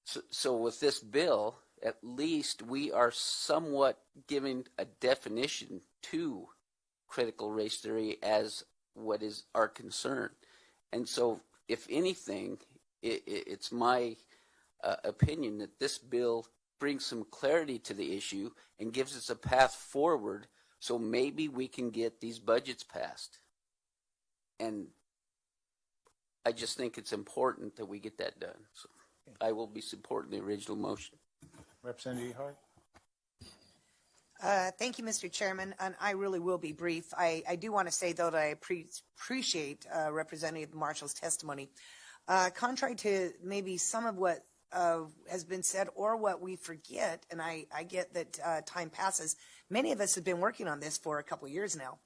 so with this bill, at least we are somewhat giving a definition to critical race theory as what is our concern. And so, if anything, it's my opinion that this bill brings some clarity to the issue and gives us a path forward, so maybe we can get these budgets passed. And I just think it's important that we get that done. So I will be supporting the original motion. Representative Ehart. Thank you, Mr. Chairman, and I really will be brief. I do want to say, though, that I appreciate Representative Marshall's testimony. Contrary to maybe some of what has been said or what we forget, and I get that time passes, many of us have been working on this for a couple of years now.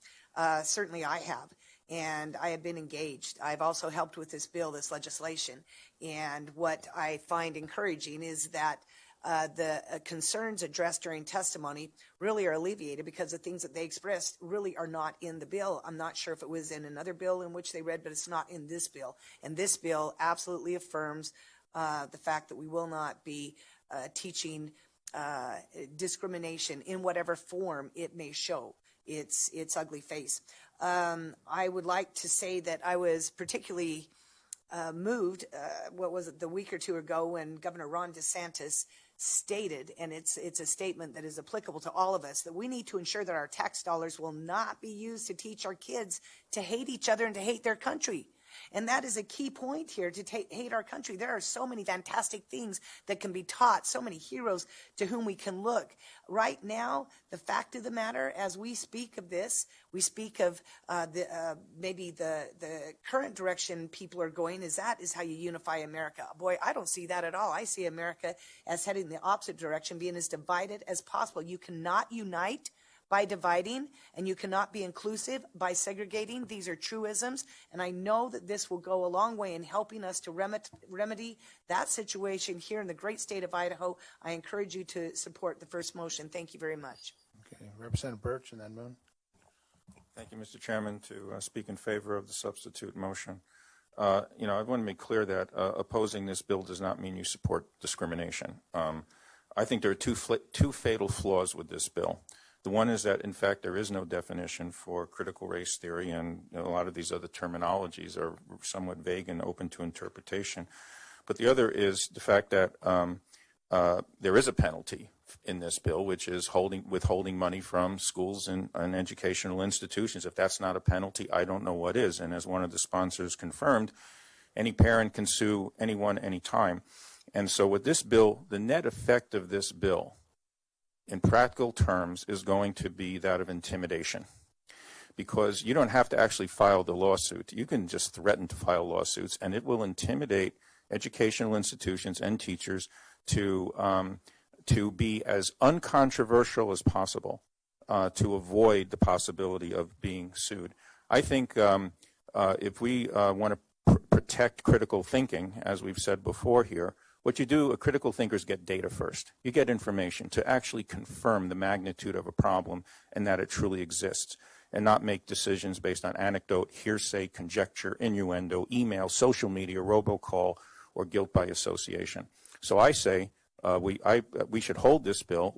Certainly I have, and I have been engaged. I've also helped with this bill, this legislation, and what I find encouraging is that the concerns addressed during testimony really are alleviated because the things that they expressed really are not in the bill. I'm not sure if it was in another bill in which they read, but it's not in this bill. And this bill absolutely affirms the fact that we will not be teaching discrimination in whatever form it may show its ugly face. I would like to say that I was particularly moved, what was it, the week or two ago when Governor Ron DeSantis stated, and it's a statement that is applicable to all of us, that we need to ensure that our tax dollars will not be used to teach our kids to hate each other and to hate their country. And that is a key point here, to hate our country. There are so many fantastic things that can be taught, so many heroes to whom we can look. Right now, the fact of the matter, as we speak of this, we speak of maybe the current direction people are going, is how you unify America. Boy, I don't see that at all. I see America as heading the opposite direction, being as divided as possible. You cannot unite by dividing, and you cannot be inclusive by segregating. These are truisms, and I know that this will go a long way in helping us to remedy that situation here in the great state of Idaho. I encourage you to support the first motion. Thank you very much. Okay, Representative Birch and then Moon. Thank you, Mr. Chairman, to speak in favor of the substitute motion. I want to make clear that opposing this bill does not mean you support discrimination. I think there are two fatal flaws with this bill. The one is that, in fact, there is no definition for critical race theory, and a lot of these other terminologies are somewhat vague and open to interpretation. But the other is the fact that there is a penalty in this bill, which is withholding money from schools and educational institutions. If that's not a penalty, I don't know what is. And as one of the sponsors confirmed, any parent can sue anyone, anytime. And so with this bill, the net effect of this bill, in practical terms, is going to be that of intimidation, because you don't have to actually file the lawsuit. You can just threaten to file lawsuits, and it will intimidate educational institutions and teachers to be as uncontroversial as possible, to avoid the possibility of being sued. I think if we want to protect critical thinking, as we've said before here, what you do, critical thinkers get data first. You get information to actually confirm the magnitude of a problem and that it truly exists, and not make decisions based on anecdote, hearsay, conjecture, innuendo, email, social media, robocall, or guilt by association. So I say we should hold this bill.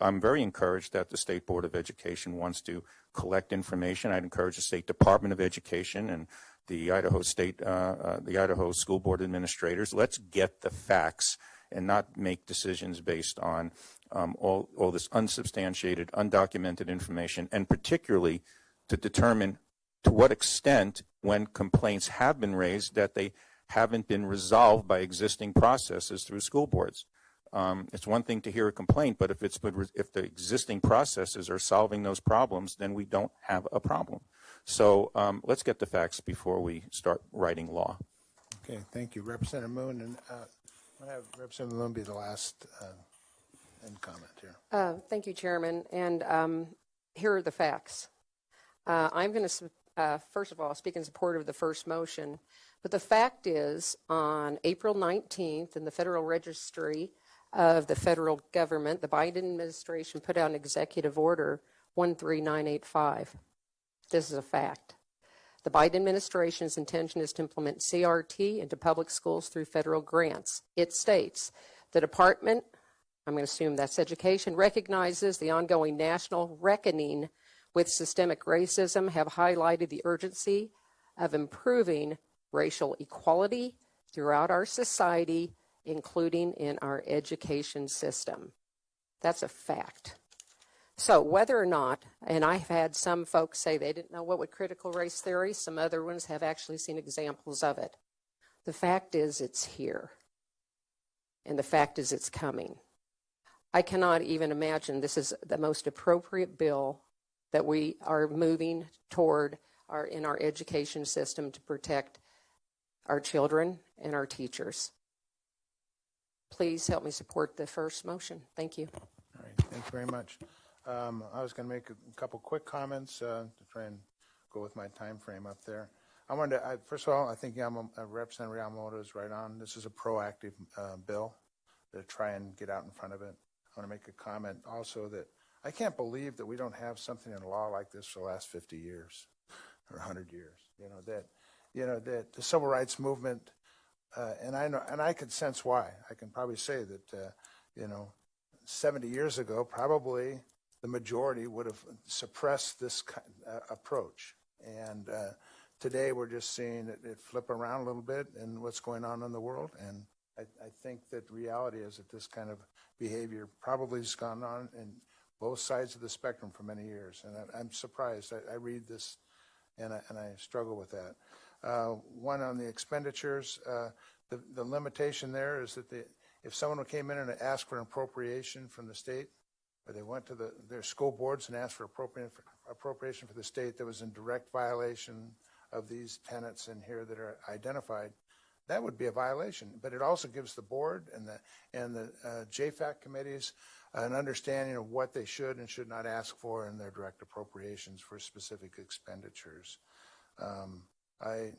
I'm very encouraged that the State Board of Education wants to collect information. I'd encourage the State Department of Education and the Idaho School Board administrators. Let's get the facts and not make decisions based on all this unsubstantiated, undocumented information, and particularly to determine to what extent, when complaints have been raised, that they haven't been resolved by existing processes through school boards. It's one thing to hear a complaint, but if the existing processes are solving those problems, then we don't have a problem. So let's get the facts before we start writing law. Okay, thank you. Representative Moon, and I'm going to have Representative Moon be the last end comment here. Thank you, Chairman. And here are the facts. I'm going to, first of all, speak in support of the first motion. But the fact is, on April 19th, in the Federal Registry of the federal government, the Biden administration put out an executive order 13985. This is a fact. The Biden administration's intention is to implement CRT into public schools through federal grants. It states, the department, I'm going to assume that's education, recognizes the ongoing national reckoning with systemic racism, have highlighted the urgency of improving racial equality throughout our society, including in our education system. That's a fact. So whether or not, and I've had some folks say they didn't know what was critical race theory, some other ones have actually seen examples of it. The fact is it's here. And the fact is it's coming. I cannot even imagine this is the most appropriate bill that we are moving toward in our education system to protect our children and our teachers. Please help me support the first motion. Thank you. All right, thank you very much. I was going to make a couple quick comments to try and go with my time frame up there. I wanted to, first of all, I think Representative Yamamoto is right on. This is a proactive bill to try and get out in front of it. I want to make a comment also that I can't believe that we don't have something in law like this for the last 50 years or 100 years. That the civil rights movement, and I could sense why. I can probably say that 70 years ago, probably the majority would have suppressed this approach. And today we're just seeing it flip around a little bit in what's going on in the world. And I think that reality is that this kind of behavior probably has gone on in both sides of the spectrum for many years. And I'm surprised. I read this and I struggle with that. One on the expenditures, the limitation there is that if someone came in and asked for an appropriation from the state, or they went to their school boards and asked for appropriation for the state that was in direct violation of these tenets in here that are identified, that would be a violation. But it also gives the board and the JFAC committees an understanding of what they should and should not ask for in their direct appropriations for specific expenditures. I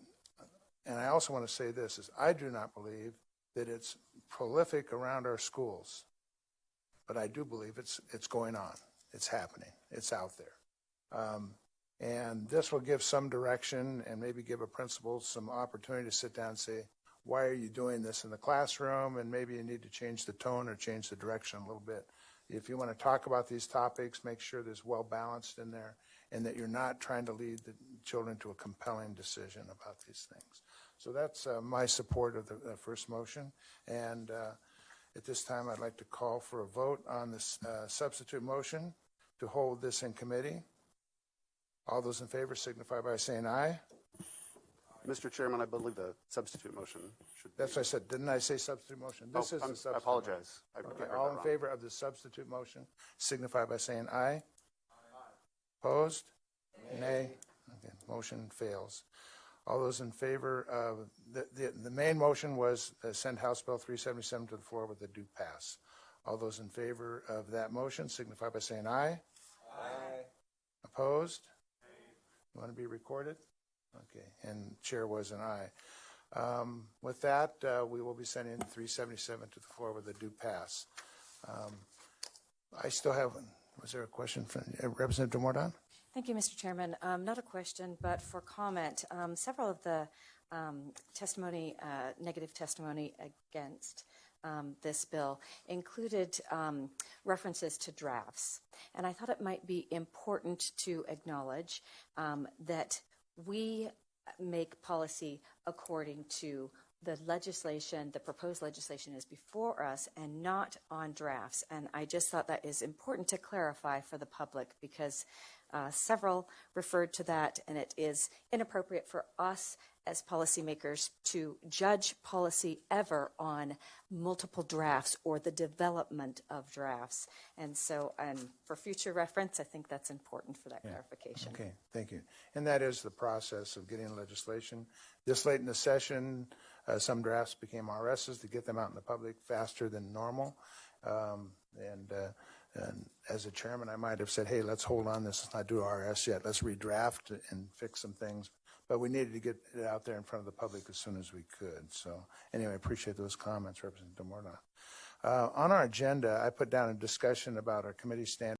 also want to say this, is I do not believe that it's prolific around our schools, but I do believe it's going on. It's happening. It's out there. And this will give some direction and maybe give a principal some opportunity to sit down and say, why are you doing this in the classroom? And maybe you need to change the tone or change the direction a little bit. If you want to talk about these topics, make sure there's well balanced in there and that you're not trying to lead the children to a compelling decision about these things. So that's my support of the first motion. And at this time, I'd like to call for a vote on this substitute motion to hold this in committee. All those in favor signify by saying aye. Mr. Chairman, I believe the substitute motion should be. That's what I said. Didn't I say substitute motion? This is the substitute. I apologize. Okay, all in favor of the substitute motion signify by saying aye. Aye. Opposed? Nay. Okay, motion fails. All those in favor of the main motion was send House Bill 377 to the floor with a due pass. All those in favor of that motion signify by saying aye. Aye. Opposed? You want to be recorded? Okay, and chair was an aye. With that, we will be sending 377 to the floor with a due pass. I still have, was there a question from Representative Mordaunt? Thank you, Mr. Chairman. Not a question, but for comment. Several of the testimony, negative testimony against this bill included references to drafts. And I thought it might be important to acknowledge that we make policy according to the legislation, the proposed legislation is before us and not on drafts. And I just thought that is important to clarify for the public because several referred to that, and it is inappropriate for us as policymakers to judge policy ever on multiple drafts or the development of drafts. And so for future reference, I think that's important for that clarification. Okay, thank you. And that is the process of getting legislation. This late in the session, some drafts became RSs to get them out in the public faster than normal. And as a chairman, I might have said, hey, let's hold on this. Let's not do RS yet. Let's redraft and fix some things. But we needed to get it out there in front of the public as soon as we could. So anyway, I appreciate those comments, Representative Morna. On our agenda, I put down a discussion about our committee standards.